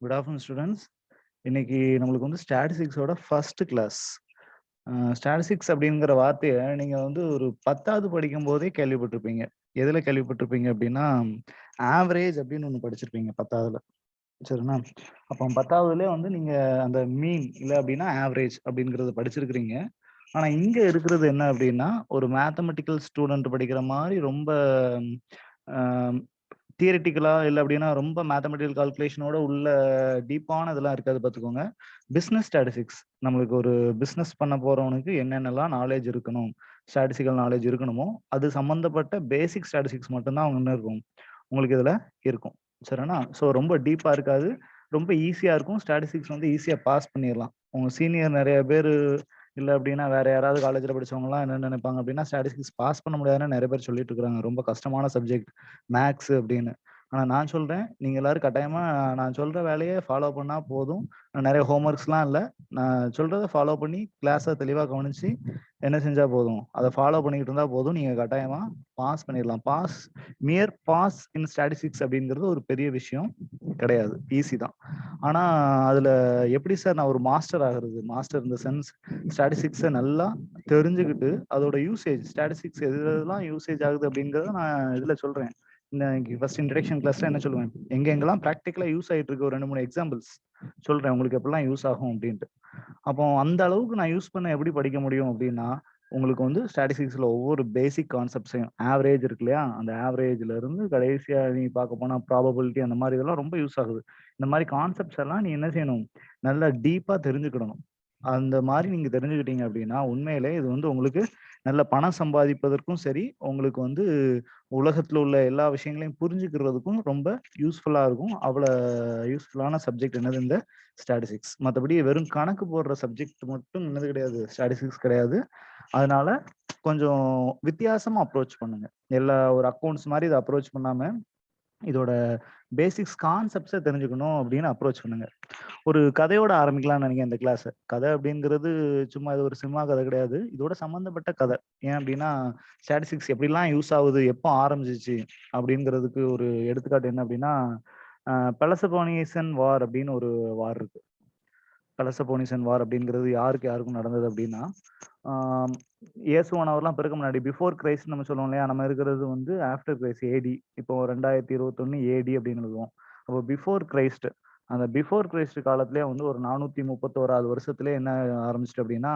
Good afternoon students. இன்னைக்கு நம்மளுக்கு வந்து ஸ்டாட்டிஸ்டிக்ஸோட ஃபர்ஸ்ட் கிளாஸ். ஸ்டாட்டிஸ்டிக்ஸ் அப்படிங்கிற வார்த்தையை நீங்க வந்து ஒரு 10வது படிக்கும் போதே கேள்விப்பட்டிருப்பீங்க. எதுல கேள்விப்பட்டிருப்பீங்க அப்படின்னா, ஆவரேஜ் அப்படின்னு ஒண்ணு படிச்சிருப்பீங்க 10வதுல. சரிண்ணா? அப்போ 10வதுலயே வந்து நீங்க அந்த மீன் இல்ல அப்படின்னா ஆவரேஜ் அப்படிங்கிறத படிச்சிருக்கிறீங்க. ஆனா இங்க இருக்கிறது என்ன அப்படின்னா, ஒரு மேத்தமெட்டிக்கல் ஸ்டூடெண்ட் படிக்கிற மாதிரி ரொம்ப தியரிட்டிக்கலா இல்ல அப்படின்னா ரொம்ப மேத்தமெட்டிக்கல் கால்குலேஷனோட உள்ள டீப்பான இதெல்லாம் இருக்காது பார்த்துக்கோங்க. பிசினஸ் ஸ்டாட்டிஸ்டிக்ஸ் நம்மளுக்கு ஒரு பிசினஸ் பண்ண போறவனுக்கு என்னென்னலாம் நாலேஜ் இருக்கணும், ஸ்டாட்டிஸ்டிக்கல் நாலேஜ் இருக்கணுமோ அது சம்பந்தப்பட்ட பேசிக் ஸ்டாட்டிஸ்டிக்ஸ் மட்டும் தான் அவங்க இருக்கும். உங்களுக்கு இதுல இருக்கும். சரிண்ணா? ஸோ ரொம்ப டீப்பா இருக்காது. ரொம்ப ஈஸியா இருக்கும். ஸ்டாட்டிஸ்டிக்ஸ் வந்து ஈஸியா பாஸ் பண்ணிடலாம். உங்க சீனியர் நிறைய பேரு இல்ல அப்படின்னா வேற யாராவது காலேஜ்ல படிச்சவங்கலாம் என்ன நினைப்பாங்க அப்படின்னா, ஸ்டாட்டிஸ்டிக்ஸ் பாஸ் பண்ண முடியாதுன்னு நிறைய பேர் சொல்லிட்டு இருக்காங்க. ரொம்ப கஷ்டமான சப்ஜெக்ட் மேத்ஸ் அப்படின்னு. ஆனா நான் சொல்றேன், நீங்க எல்லாரும் கட்டாயமா நான் சொல்ற வேலைய ஃபாலோ பண்ணா போதும். நிறைய ஹோம் ஒர்க்ஸ்லாம் இல்ல. நான் சொல்றத ஃபாலோ பண்ணி கிளாஸ தெளிவா கவனிச்சு என்ன செஞ்சா போதும். அத ஃபாலோ பண்ணிக்கிட்டு இருந்தா போதும். நீங்க கட்டாயமா பாஸ் பண்ணிடலாம். பாஸ் இன் ஸ்டாட்டிஸ்டிக்ஸ் அப்படிங்கிறது ஒரு பெரிய விஷயம் கிடையாது. ஈஸி தான். ஆனா அதுல எப்படி சார் நான் ஒரு மாஸ்டர் ஆகுறது? Master in the sense statistics நல்லா தெரிஞ்சுக்கிட்டு அதோட யூசேஜ் ஸ்டாட்டிஸ்டிக்ஸ் எது எதெல்லாம் யூசேஜ் ஆகுது அப்படிங்கிறத நான் இதுல சொல்றேன். இன்னைக்கு ஃபர்ஸ்ட் இன்ட்ரடக்ஷன் கிளாஸ்ல என்ன சொல்லுவேன், எங்கெங்கெல்லாம் ப்ராக்டிக்கலா யூஸ் ஆயிட்டு இருக்கு ஒரு 2, 3 எக்ஸாம்பிள்ஸ் சொல்றேன் உங்களுக்கு எப்படிலாம் யூஸ் ஆகும் அப்படின்ட்டு. அப்போ அந்த அளவுக்கு நான் யூஸ் பண்ண எப்படி படிக்க முடியும் அப்படின்னா, உங்களுக்கு வந்து ஸ்டாட்டிஸ்டிக்ஸ்ல ஒவ்வொரு பேசிக் கான்செப்ட்ஸையும் ஆவரேஜ் இருக்கு இல்லையா? அந்த ஆவரேஜ்ல இருந்து கடைசியா நீ பார்க்க போனா ப்ராபபிலிட்டி அந்த மாதிரி இதெல்லாம் ரொம்ப யூஸ் ஆகுது. இந்த மாதிரி கான்செப்ட்ஸ் எல்லாம் நீ என்ன செய்யணும்? நல்லா டீப்பா தெரிஞ்சுக்கிடணும். அந்த மாதிரி நீங்க தெரிஞ்சுக்கிட்டீங்க அப்படின்னா, உண்மையிலே இது வந்து உங்களுக்கு நல்ல பணம் சம்பாதிப்பதற்கும் சரி, உங்களுக்கு வந்து உலகத்துல உள்ள எல்லா விஷயங்களையும் புரிஞ்சுக்கிறதுக்கும் ரொம்ப யூஸ்ஃபுல்லா இருக்கும். அவ்வளோ யூஸ்ஃபுல்லான சப்ஜெக்ட் என்னது இந்த ஸ்டாட்டிஸ்டிக்ஸ். மத்தபடி வெறும் கணக்கு போடுற சப்ஜெக்ட் மட்டும் என்னது கிடையாது, ஸ்டாட்டிஸ்டிக்ஸ் கிடையாது. அதனால கொஞ்சம் வித்தியாசமா அப்ரோச் பண்ணுங்க. எல்லா ஒரு அக்கவுண்ட்ஸ் மாரி இத அப்ரோச் பண்ணாம, இதோட பேசிக்ஸ் கான்செப்ட்ஸ தெரிஞ்சுக்கணும் அப்படின்னு அப்ரோச் பண்ணுங்க. ஒரு கதையோட ஆரம்பிக்கலாம்னு நினைக்கிறேன் இந்த கிளாஸ. கதை அப்படிங்கிறது சும்மா இது ஒரு சினிமா கதை கிடையாது. இதோட சம்மந்தப்பட்ட கதை. ஏன் அப்படின்னா, ஸ்டாட்டிஸ்டிக்ஸ் எப்படிலாம் யூஸ் ஆகுது, எப்போ ஆரம்பிச்சுச்சு அப்படிங்கிறதுக்கு ஒரு எடுத்துக்காட்டு என்ன அப்படின்னா, பெலசபோனியசன் வார் அப்படின்னு ஒரு வார் இருக்கு. பெலசபோனிசன் வார் அப்படிங்கிறது யாருக்கு யாருக்கும் நடந்தது அப்படின்னா, ஆம், இயேசுவான் அவர்லாம் பிறக்க முன்னாடி பிஃபோர் கிரைஸ்ட் நம்ம சொல்லுவோம் இல்லையா? நம்ம இருக்கிறது வந்து ஆஃப்டர் கிரைஸ்ட் ஏடி. இப்போ 2021 ஏடி அப்படின்னு எழுதுவோம். அப்போ பிஃபோர் கிரைஸ்ட் அந்த பிஃபோர் கிரைஸ்ட் காலத்திலேயே வந்து ஒரு 431வது வருஷத்திலே என்ன ஆரம்பிச்சுட்டு அப்படின்னா,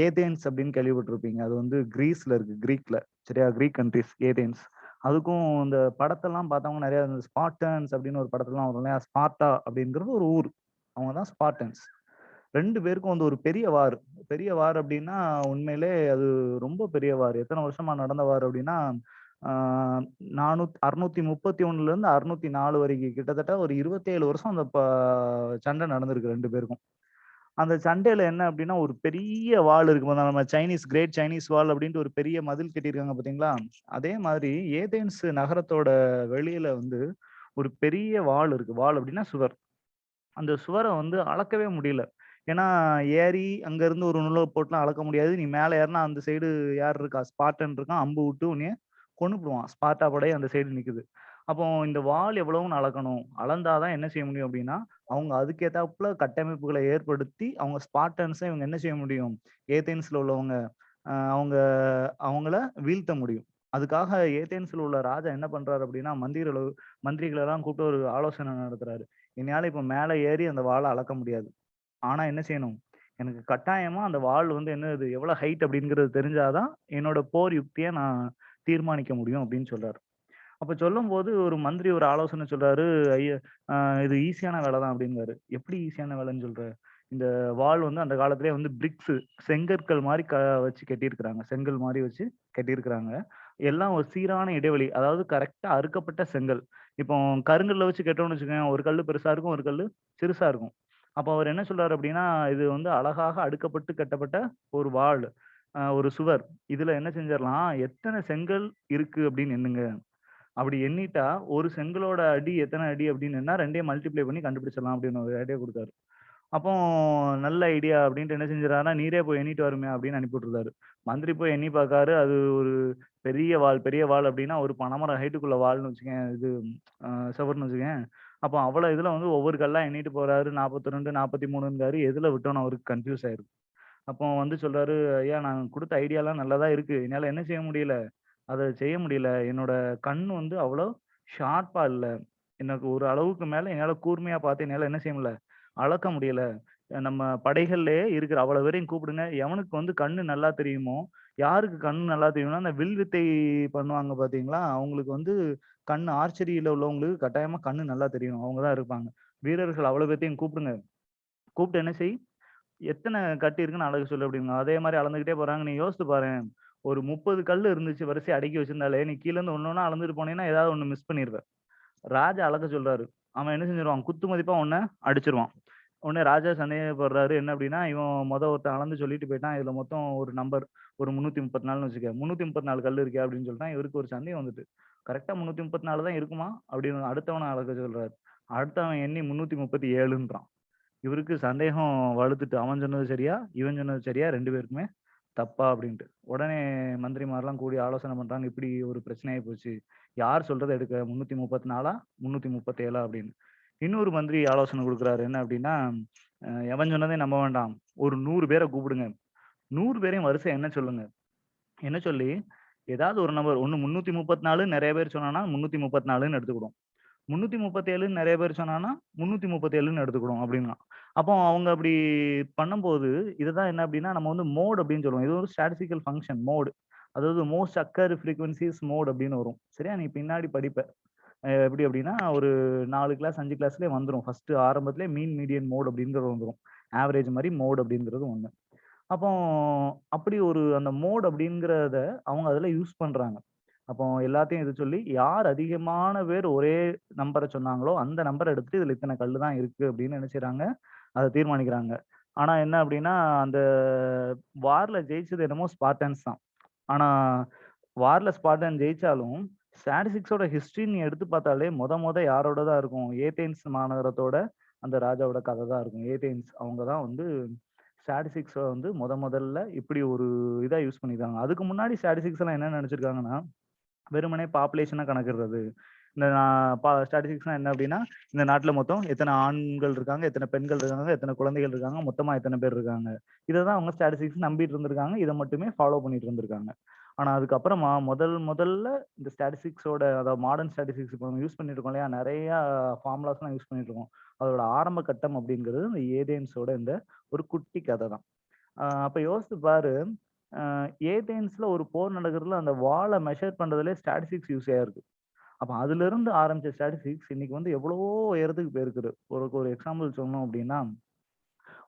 ஏதேன்ஸ் அப்படின்னு கேள்விப்பட்டிருப்பீங்க. அது வந்து கிரீஸ்ல இருக்கு. கிரீக்ல. சரியா? Greek countries Athens. அதுக்கும் இந்த படத்தெல்லாம் பார்த்தவங்க நிறைய இந்த ஸ்பார்டன்ஸ் அப்படின்னு ஒரு படத்துலலாம் வரும் இல்லையா? ஸ்பார்ட்டா அப்படிங்கிறது ஒரு ஊர். அவங்க தான் ஸ்பார்டன்ஸ். 2 பேருக்கும் வந்து ஒரு பெரிய வார். பெரிய வார் அப்டின்னா, உண்மையிலே அது ரொம்ப பெரிய வார். எத்தன வருஷமா நடந்த வார் அப்டின்னா, ஆ 631லேருந்து 604 வரைக்கும் கிட்டத்தட்ட ஒரு 27 வருஷம் அந்த சண்டை நடந்திருக்கு 2 பேருக்கும். அந்த சண்டையில என்ன அப்டின்னா, ஒரு பெரிய வால் இருக்கு பாத்தா நம்ம சைனீஸ் கிரேட் சைனீஸ் வால் அப்டின்ட்டு ஒரு பெரிய மதில் கட்டியிருக்காங்க பாத்தீங்களா? அதே மாதிரி ஏதென்ஸ் நகரத்தோட வெளியில வந்து ஒரு பெரிய வால் இருக்கு. வால் அப்டின்னா சுவர். அந்த சுவர வந்து அளக்கவே முடியல. ஏன்னா, ஏறி அங்கருந்து ஒரு நுழ போட்டுலாம் அளக்க முடியாது. நீ மேல ஏறுனா அந்த சைடு யார் இருக்கா? ஸ்பார்டன் இருக்கான். அம்பு விட்டு உன்னைய கொன்னுப்புடுவான். ஸ்பார்ட்டா படை அந்த சைடு நிக்குது. அப்போ இந்த வால் எவ்வளவுன்னு அளக்கணும். அளந்தா தான் என்ன செய்ய முடியும் அப்டின்னா, அவங்க அதுக்கேத்தாப்புல கட்டமைப்புகள ஏற்படுத்தி, அவங்க ஸ்பார்டன்ஸ இவங்க என்ன செய்ய முடியும்? ஏதென்ஸ்ல உள்ளவங்க அவங்க அவங்கள வீழ்த்த முடியும். அதுக்காக ஏதென்ஸ்ல உள்ள ராஜா என்ன பண்றாரு அப்டின்னா, மந்திரிகளெல்லாம் கூப்பிட்டு ஒரு ஆலோசனை நடத்துறாரு. என்னால இப்ப மேல ஏறி அந்த வாள அளக்க முடியாது. ஆனா என்ன செய்யணும்? எனக்கு கட்டாயமா அந்த வால் வந்து என்னது எவ்வளவு ஹைட் அப்படிங்கிறது தெரிஞ்சா தான், என்னோட போர் யுக்திய நான் தீர்மானிக்க முடியும் அப்படின்னு சொல்றாரு. அப்ப சொல்லும்போது ஒரு மந்திரி ஒரு ஆலோசனை சொல்றாரு. ஐய அ இது ஈஸியான வேலை தான் அப்படிங்கிறாரு. எப்படி ஈஸியான வேலைன்னு சொல்ற? இந்த வால் வந்து அந்த காலத்திலேயே வந்து பிரிக்ஸ் செங்கற்கள் மாரி வச்சு கட்டியிருக்கிறாங்க. செங்கல் மாரி வச்சு கட்டியிருக்கிறாங்க. எல்லாம் ஒரு சீரான இடைவெளி. அதாவது கரெக்ட்டா அறுக்கப்பட்ட செங்கல். இப்போ கருங்கல்ல வச்சு கட்டுறோம்னு வச்சுக்கோங்க, ஒரு கல்லு பெருசா இருக்கும், ஒரு கல்லு சிறுசா இருக்கும். அப்போ அவர் என்ன சொல்றாரு அப்படின்னா, இது வந்து அழகாக அடுக்கப்பட்டு கட்டப்பட்ட ஒரு வால், ஒரு சுவர். இதுல என்ன செஞ்சிரலாம், எத்தன செங்கல் இருக்கு அப்படின்னு எண்ணுங்க. அப்படி எண்ணிட்டா, ஒரு செங்கலோட அடி எத்தன அடி அப்படின்னு எண்ணா 2யும் மல்டிப்ளை பண்ணி கண்டுபிடிச்சிடலாம் அப்படின்னு ஒரு ஐடியா குடுத்தாரு. அப்போ நல்ல ஐடியா அப்படின்ட்டு என்ன செஞ்சுறாருன்னா, நீரே போய் எண்ணிட்டு வருமே அப்படின்னு அனுப்பி விட்டுருந்தாரு. மந்திரி போய் எண்ணி பார்க்காரு. அது ஒரு பெரிய வால் அப்படின்னா ஒரு பனைமரம் ஹைட்டுக்குள்ள வால்ன்னு வச்சுக்கயேன். இது சுவர்ன்னு வச்சுக்கயேன். அப்போ அவ்வளோ இதுல வந்து ஒவ்வொரு கல்லா எண்ணிட்டு போறாரு. 42, 43ங்காரு. எதுல விட்டோம்னு அவருக்கு கன்ஃப்யூஸ் ஆயிருது. அப்போ வந்து சொல்றாரு, "ஐயா நான் குடுத்த ஐடியாலாம் நல்லா தான் இருக்கு. என்னால என்ன செய்ய முடியல? அத செய்ய முடியல. என்னோட கண் வந்து அவ்வளோ ஷார்ப்பா இல்ல. எனக்கு ஒரு அளவுக்கு மேல என்னால கூர்மையா பார்த்து என்னால என்ன செய்ய முடியல? அளக்க முடியல. நம்ம படைகள்லயே இருக்கிற அவ்வளோ பேரையும் கூப்பிடுங்க. எவனுக்கு வந்து கண்ணு நல்லா தெரியுமோ, யாருக்கு கண்ணு நல்லா தெரியும்னா, அந்த வில் வித்தை பண்ணுவாங்க பார்த்தீங்களா? அவங்களுக்கு வந்து கண்ணு ஆர்ச்சரியில உள்ளவங்களுக்கு கட்டாயமா கண்ணு நல்லா தெரியும். அவங்க தான் இருப்பாங்க. வீரர்கள் அவ்வளோ பேத்தையும் கூப்பிடுங்க. கூப்பிட்டு என்ன செய்? எத்தன கட்டு இருக்குன்னு அளக்க சொல்லு அப்படிங்காங்க. அதே மாரி அளந்துக்கிட்டே போறாங்க. நீ யோசித்து பாரேன். ஒரு 30 கல்லு இருந்துச்சு வரிசையா அடுக்கி வச்சிருந்தாலே, நீ கீழ இருந்து ஒண்ணு ஒண்ணா அளந்துட்டு போனீன்னா, ஏதாவது ஒண்ணு மிஸ் பண்ணிருவ. ராஜா அளக்க சொல்றாரு. அவன் என்ன செஞ்சுருவான், குத்து மதிப்பா உன்ன அடிச்சுருவான். உடனே ராஜா சந்தேகப்படுறாரு. என்ன அப்படின்னா, இவன் ஒருத்தன் அளந்து சொல்லிட்டு போயிட்டான். இதுல மொத்தம் ஒரு நம்பர் ஒரு 334ன்னு வச்சுக்க. 334 கல்லு இருக்கே அப்படின்னு சொல்லிட்டான். இவருக்கு ஒரு சந்தேகம் வந்துட்டு. கரெக்ட்டா 334 தான் இருக்குமா? அப்படின்னு அடுத்தவன அளக்க சொல்றாரு. அடுத்தவன் எண்ணி 337ன்றான். இவருக்கு சந்தேகம் வலுத்துட்டு, அவன் சொன்னது சரியா? இவன் சொன்னது சரியா? 2 பேருக்குமே தப்பா? அப்படின்ட்டு. உடனே மந்திரிமார்லாம் கூடி ஆலோசனை பண்றாங்க. இப்படி ஒரு பிரச்சனை ஆயி போச்சு. யார் சொல்றத எடுக்க 334 337 அப்படின்னு. இன்னொரு மந்திரி ஆலோசனை குடுக்குறாரு. என்ன அப்படின்னா, எவன் சொன்னதையும் நம்ப வேண்டாம். ஒரு 100 பேர கூப்பிடுங்க. 100 பேரையும் வரிசையா எண்ண சொல்லுங்க. எண்ண சொல்லி, ஏதாவது ஒரு நம்பர் ஒண்ணு 334 நெறைய பேர் சொன்னான்னா 334ன்னு எடுத்துக்கிடுவோம். 337ன்னு நெறைய பேர் சொன்னான்னா, 337ன்னு எடுத்துக்கிடுவோம் அப்டின்னான். அப்போ அவங்க அப்படி பண்ணும்போது, இதுதான் என்ன அப்டின்னா, நம்ம வந்து மோட் அப்டின்னு சொல்லுவோம். இது ஒரு ஸ்டாட்டிஸ்டிக்கல் ஃபங்ஷன் மோட். அதாவது மோஸ்ட் அக்கர் ஃப்ரீக்வென்சிஸ் மோட் அப்டின்னு வரும். சரியா? நீ பின்னாடி படிப்ப. எப்படி அப்டின்னா, ஒரு 4 கிளாஸ், 5 கிளாஸ்லயே வந்துரும். ஃபர்ஸ்ட்டு ஆரம்பத்திலேயே மீன், மீடியன் மோட் அப்டிங்கிறது வந்துரும். ஆவரேஜ் மாரி மோட் அப்டிங்கிறது ஒண்ணு. அப்போ அப்படி ஒரு அந்த மோட் அப்படிங்கிறத அவங்க அதுல யூஸ் பண்றாங்க. அப்போ எல்லாத்தையும் இது சொல்லி, யார் அதிகமான பேர் ஒரே நம்பர சொன்னாங்களோ, அந்த நம்பர எடுத்துட்டு இதுல இத்தன கல்லு தான் இருக்கு அப்படின்னு என்ன செய்றாங்க, அத தீர்மானிக்கிறாங்க. ஆனா என்ன அப்படின்னா, அந்த வார்ல ஜெயிச்சது என்னமோ ஸ்பார்டன்ஸ் தான். ஆனா வார்ல ஸ்பார்டன் ஜெயிச்சாலும், ஸ்டாட்டிஸ்டிக்ஸோட ஹிஸ்டரி நீ எடுத்து பார்த்தாலே மொத யாரோட தான் இருக்கும். ஏதென்ஸ் மாநகரத்தோட அந்த ராஜாவோட கத தான் இருக்கும். ஏதென்ஸ் அவங்க தான் வந்து ஸ்டாட்டிஸ்டிக்ஸ வந்து முதல்ல இப்படி ஒரு இதா யூஸ் பண்ணியிருக்காங்க. அதுக்கு முன்னாடி ஸ்டாட்டிஸ்டிக்ஸ் எல்லாம் என்ன நெனச்சிருக்காங்கன்னா, வெறுமனே பாப்புலேஷன கணக்கிடுறது. இந்த ஸ்டாட்டிஸ்டிக்ஸ்னா என்ன அப்டின்னா, இந்த நாட்டுல மொத்தம் எத்தன ஆண்கள் இருக்காங்க, எத்தன பெண்கள் இருக்காங்க, எத்தன குழந்தைகள் இருக்காங்க, மொத்தமா எத்தன பேர் இருக்காங்க. இத தான் அவங்க ஸ்டாட்டிஸ்டிக்ஸ் நம்பிட்டு இருந்திருக்காங்க. இத மட்டுமே ஃபாலோ பண்ணிட்டு இருந்திருக்காங்க. ஆனா அதுக்கப்புறமா முதல்ல இந்த ஸ்டாட்டிஸ்டிக்ஸோட அதாவது மாடர்ன் ஸ்டாட்டிஸ்டிக்ஸ் இப்ப நம்ம யூஸ் பண்ணிட்டு இருக்கோம் இல்லையா? நெறைய ஃபார்முலாஸ்லாம் யூஸ் பண்ணிட்டு இருக்கோம். அதோட ஆரம்ப கட்டம் அப்டிங்கிறது இந்த ஏதேன்ஸோட இந்த ஒரு குட்டி கத தான். அப்ப யோசிச்சு பாரு, அ ஏதென்ஸ்ல ஒரு போர் நடக்கிறதுல அந்த வாள மெஷர் பண்றதுலயே ஸ்டாட்டிஸ்டிக்ஸ் யூஸ் ஆயிருக்கு. அப்ப அதிலிருந்து ஆரம்பிச்ச ஸ்டாட்டிஸ்டிக்ஸ் இன்னைக்கு வந்து எவ்வளவோ உயரத்துக்கு போயிருக்குது. ஒரு ஒரு எக்ஸாம்பிள் சொல்லணும் அப்டின்னா,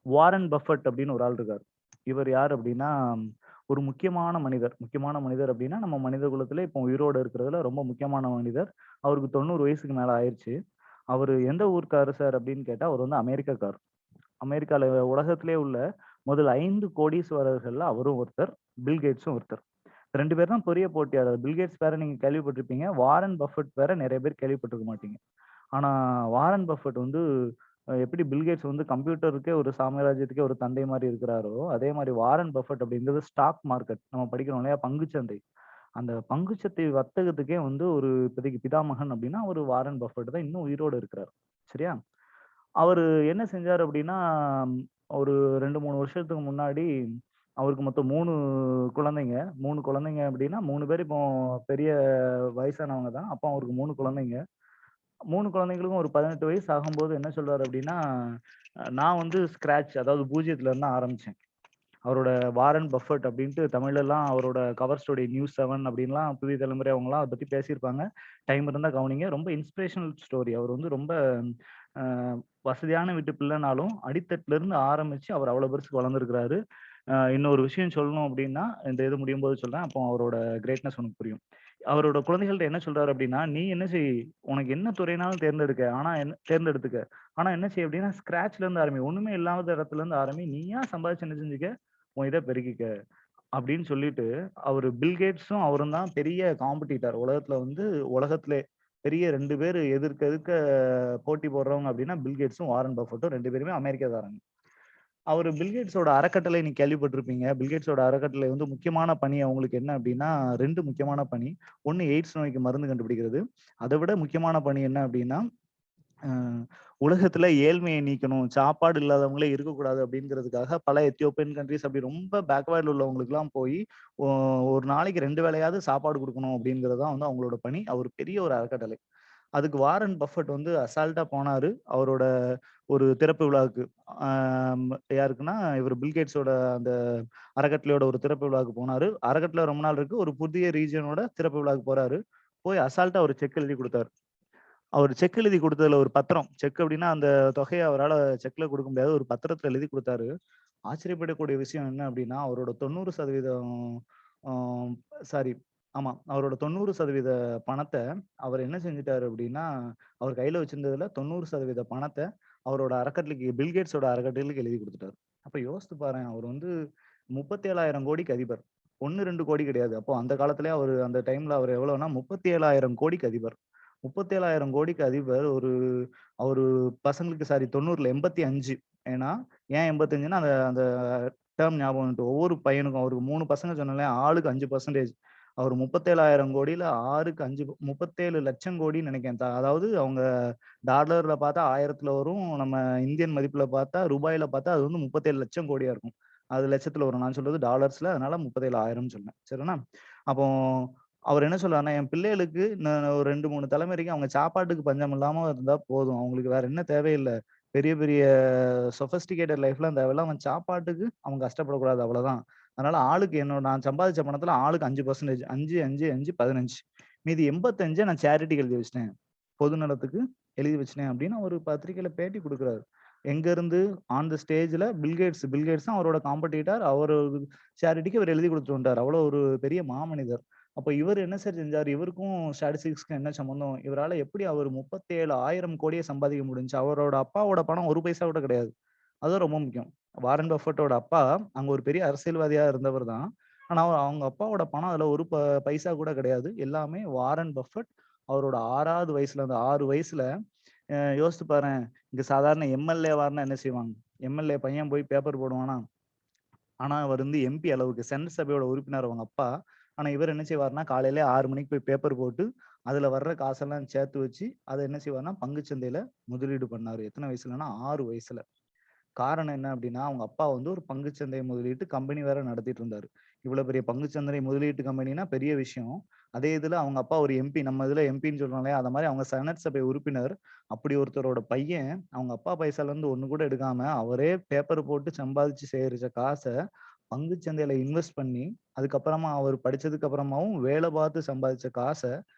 வாரன் பஃபெட் அப்படின்னு ஒரு ஆள் இருக்காரு. இவர் யார் அப்படின்னா, ஒரு முக்கியமான மனிதர். முக்கியமான மனிதர் அப்படின்னா, நம்ம மனித குலத்திலே இப்போ உயிரோட இருக்கிறதுல ரொம்ப முக்கியமான மனிதர். அவருக்கு 90 வயசுக்கு மேல ஆயிருச்சு. அவரு எந்த ஊர்க்காரரு சார் அப்படின்னு கேட்டா, அவர் வந்து அமெரிக்காக்காரர். அமெரிக்கால உலகத்திலே உள்ள முதல் 5 கோடீஸ்வரர்கள்ல அவரும் ஒருத்தர். பில் கேட்ஸும் ஒருத்தர். 2 பேர் தான் பெரிய போட்டியாளர். பில் கேட்ஸ் பேர நீங்க கேள்விப்பட்டிருப்பீங்க. வாரன் பஃபெட் பேர நெறைய பேர் கேள்விப்பட்டிருக்க மாட்டீங்க. ஆனா வாரன் பஃபெட் வந்து எப்படி பில் கேட்ஸ் வந்து கம்ப்யூட்டருக்கே ஒரு சாம்ராஜ்யத்துக்கே ஒரு தந்தை மாரி இருக்கிறாரோ, அதே மாரி வாரன் பஃபெட் அப்படிங்கிறது ஸ்டாக் மார்க்கெட் நம்ம படிக்கிறோம் இல்லையா? பங்குச்சந்தை. அந்த பங்குச்சந்தை வர்த்தகத்துக்கே வந்து ஒரு இப்போதைக்கு பிதாமகன் அப்படின்னா, அவரு வாரன் பஃபெட் தான் இன்னும் உயிரோட இருக்கிறார். சரியா? அவரு என்ன செஞ்சாரு அப்படின்னா, ஒரு 2, 3 வருஷத்துக்கு முன்னாடி அவருக்கு மொத்தம் 3 குழந்தைங்க. 3 குழந்தைங்க அப்படின்னா 3 பேர் இப்போ பெரிய வயசானவங்க தான். அப்போ அவருக்கு 3 குழந்தைங்க. 3 குழந்தைகளுக்கும் ஒரு 18 வயசு ஆகும்போது என்ன சொல்றாரு அப்படின்னா, நான் வந்து ஸ்க்ராட்ச் அதாவது பூஜ்ஜியத்துல இருந்து தான் ஆரம்பிச்சேன். அவரோட வாரன் பஃபெட் அப்படின்ட்டு தமிழ்லலாம் அவரோட கவர் ஸ்டோரி நியூஸ் 7 அப்படின்லாம் புதிய தலைமுறை அவங்கலாம் அத பத்தி பேசியிருப்பாங்க. டைம் இருந்தா கவனிங்க. ரொம்ப இன்ஸ்பிரேஷனல் ஸ்டோரி. அவர் வந்து ரொம்ப அ வசதியான வீட்டு பிள்ளைனாலும், அடித்தட்டுல இருந்து ஆரம்பிச்சு அவர் அவ்வளோ பெருசுக்கு வளர்ந்திருக்கிறாரு. இன்னொரு விஷயம் சொல்லணும் அப்படின்னா, இந்த இது முடியும்போது சொல்றேன். அப்போ அவரோட கிரேட்னஸ் உனக்கு புரியும். அவரோட குழந்தைகள்ட்ட என்ன சொல்றாரு அப்படின்னா, "நீ என்ன செய், உனக்கு என்ன துறைனாலும் தேர்ந்தெடுக்க. ஆனா தேர்ந்தெடுத்துக்க. ஆனா என்ன செய் அப்படின்னா, ஸ்க்ராட்ச்ல இருந்து ஆரம்பி. ஒண்ணுமே இல்லாத இடத்துல இருந்து ஆரம்பி. நீயா சம்பாதிச்சு என்ன செஞ்சுக்க, உன் இத பெருக்கிக்க." அப்படின்னு சொல்லிட்டு, அவரு பில் கேட்ஸும் அவரும் தான் பெரிய காம்படிட்டர். உலகத்துல வந்து உலகத்திலே பெரிய 2 பேரு எதிர்க்க எதிர்க்க போட்டி போடுறவங்க அப்படின்னா, பில் கேட்ஸும், வாரன் பஃபெட்டும் 2 பேருமே அமெரிக்காக்காரங்க. அவரு பில் கேட்ஸோட அறக்கட்டளை நீங்க கேள்விப்பட்டிருப்பீங்க. பில் கேட்ஸோட அறக்கட்டளை வந்து முக்கியமான பணி அவங்களுக்கு என்ன அப்டின்னா, 2 முக்கியமான பணி. ஒண்ணு எய்ட்ஸ் நோய்க்கு மருந்து கண்டுபிடிக்கிறது. அத விட முக்கியமான பணி என்ன அப்டின்னா, அ உலகத்துல ஏழ்மையை நீக்கணும். சாப்பாடு இல்லாதவங்களே இருக்கக்கூடாது அப்படிங்கிறதுக்காக பல எத்தியோப்பியன் கன்ட்ரீஸ் அப்படி ரொம்ப பேக்வேர்ட்ல உள்ளவங்களுக்குலாம் போய், ஒ ஒரு நாளைக்கு 2 வேளையாவது சாப்பாடு குடுக்கணும் அப்படிங்கிறது தான் வந்து அவங்களோட பணி. அவர் பெரிய ஒரு அறக்கட்டளை. அதுக்கு வாரன் பஃபெட் வந்து அசால்ட்டா போனாரு. அவரோட ஒரு திறப்பு விழாவுக்கு. ஆம் யாருக்குன்னா, இவரு பில்கேட்ஸோட அந்த அறக்கட்டளையோட ஒரு திறப்பு விழாவுக்கு போனாரு. அறக்கட்டளை ரொம்ப நாள் இருக்கு. ஒரு புதிய ரீஜியனோட திறப்பு விழாவுக்கு போறாரு. போய் அசால்ட்டா ஒரு செக் எழுதி குடுத்தாரு. அவரு செக் எழுதி குடுத்ததுல ஒரு பத்திரம். செக் அப்டின்னா, அந்த தொகைய அவரால செக்ல குடுக்க முடியாது. ஒரு பத்திரத்துல எழுதி குடுத்தாரு. ஆச்சரியப்படக்கூடிய விஷயம் என்ன அப்டின்னா, அவரோட 90% ஆ சாரி ஆமா. அவரோட 90% பணத்த அவர் என்ன செஞ்சுட்டாரு அப்டின்னா, அவர் கையில வச்சிருந்ததுல 90% பணத்த அவரோட அறக்கட்டளைக்கு பில்கேட்ஸோட அறக்கட்டளைக்கு எழுதி குடுத்துட்டாரு. அப்ப யோசித்து பாரேன். அவர் வந்து 37,000 கோடிக்கு அதிபர். 1, 2 கோடி கிடையாது. அப்போ அந்த காலத்திலேயே அவரு அந்த டைம்ல அவரு எவ்வளோன்னா 37,000 கோடிக்கு அதிபர். 37,000 கோடிக்கு அதிபர் அவரு பசங்களுக்கு சாரி 90ல 85. ஏன்னா, ஏன் 85ன்னா அந்த அந்த டெர்ம் ஞாபகம் வந்துட்டு. ஒவ்வொரு பையனுக்கும் அவருக்கு 3 பசங்க சொன்னேன்ல, ஆளுக்கு 5% அவரு 37,000 கோடியில 6க்கு 5 37 லட்சம் கோடின்னு நெனைக்கிறேன். அதாவது அவங்க டாலர்ல பார்த்தா 1000த்துல வரும். நம்ம இந்தியன் மதிப்புல பார்த்தா, ரூபாயில பார்த்தா அது வந்து 37 லட்சம் கோடியா இருக்கும். அது லட்சத்துல வரும். நான் சொல்றது டாலர்ஸ்ல. அதனால 37,000ன்னு சொன்னேன். சரிதானா? அப்போ அவரு என்ன சொல்றாருன்னா, என் பிள்ளைகளுக்கு இன்னும் ஒரு 2, 3 தலைமுறைக்கு அவங்க சாப்பாட்டுக்கு பஞ்சம் இல்லாம இருந்தா போதும். அவங்களுக்கு வேற என்ன தேவையில்ல. பெரிய பெரிய சொஃபிஸ்டிகேட்டட் லைஃப்லாம் தேவையில்ல. அவன் சாப்பாட்டுக்கு அவன் கஷ்டப்படக்கூடாது அவ்வளவுதான். அதனால ஆளுக்கு நான் சம்பாதிச்ச பணத்துல ஆளுக்கு 5% 5, 5, 5, 15 மீதி 85 நான் சேரிட்டிக்கு எழுதி வச்சுட்டேன். பொது நலத்துக்கு எழுதி வச்சுட்டேன் அப்படின்னு ஒரு பத்திரிக்கையில பேட்டி குடுக்குறாரு. எங்க இருந்து? ஆன் த ஸ்டேஜ்ல பில்கேட்ஸ் தான் அவரோட காம்படிட்டர். அவரு சேரிட்டிக்கு இவரு எழுதி குடுத்துட்டு வந்துட்டாரு. அவ்வளோ ஒரு பெரிய மாமனிதர். அப்ப இவரு என்ன சார் செஞ்சாரு? இவருக்கும் ஸ்டாட்டிஸ்டிக்ஸ்க்கும் என்ன சம்மந்தம்? இவரால எப்படி அவரு 37,000 கோடிய சம்பாதிக்க முடிஞ்சுச்சு? அவரோட அப்பாவோட பணம் 1 பைசா கூட கிடையாது. அதுவும் ரொம்ப முக்கியம். வாரன் பஃபெட்டோட அப்பா அங்க ஒரு பெரிய அரசியல்வாதியா இருந்தவர் தான். ஆனா, அவங்க அப்பாவோட பணம் அதுல ஒரு பைசா கூட கிடையாது. எல்லாமே வாரன் பஃபெட் அவரோட 6வது வயசுல அந்த 6 வயசுல யோசிச்சு பாரேன். இங்க சாதாரண எம்.எல்.ஏவா இருந்தா என்ன செய்வாங்க? எம்.எல்.ஏ பையன் போய் பேப்பர் போடுவானா? ஆனா, அவர் வந்து எம்பி அளவுக்கு செனட் சபையோட உறுப்பினர் அவங்க அப்பா. ஆனா, இவர் என்ன செய்வாருன்னா, காலையில 6 மணிக்கு போய் பேப்பர் போட்டு, அதுல வர்ற காசெல்லாம் சேர்த்து வச்சு, அத என்ன செய்வாருன்னா, பங்குச் சந்தையில முதலீடு பண்ணாரு. எத்தன வயசுலன்னா, 6 வயசுல. காரணம் என்ன அப்டின்னா, அவங்க அப்பா வந்து ஒரு பங்குச்சந்தை முதலீட்டு கம்பெனி வேற நடத்திட்டு இருந்தாரு. இவ்வளோ பெரிய பங்குச்சந்தை முதலீட்டு கம்பெனினா பெரிய விஷயம். அதே இதுல அவங்க அப்பா ஒரு எம்பி. நம்ம இதுல எம்பின்னு சொல்றோம் இல்லையா? அந்த மாரி அவங்க செனட் சபை உறுப்பினர். அப்படி ஒருத்தரோட பையன், அவங்க அப்பா பைசாலருந்து ஒண்ணு கூட எடுக்காம, அவரே பேப்பர் போட்டு சம்பாதிச்சு சேகரிச்ச காச பங்குச்சந்தையில இன்வெஸ்ட் பண்ணி, அதுக்கப்புறமா அவர் படிச்சதுக்கு அப்புறமாவும் வேல பார்த்து சம்பாதிச்ச காச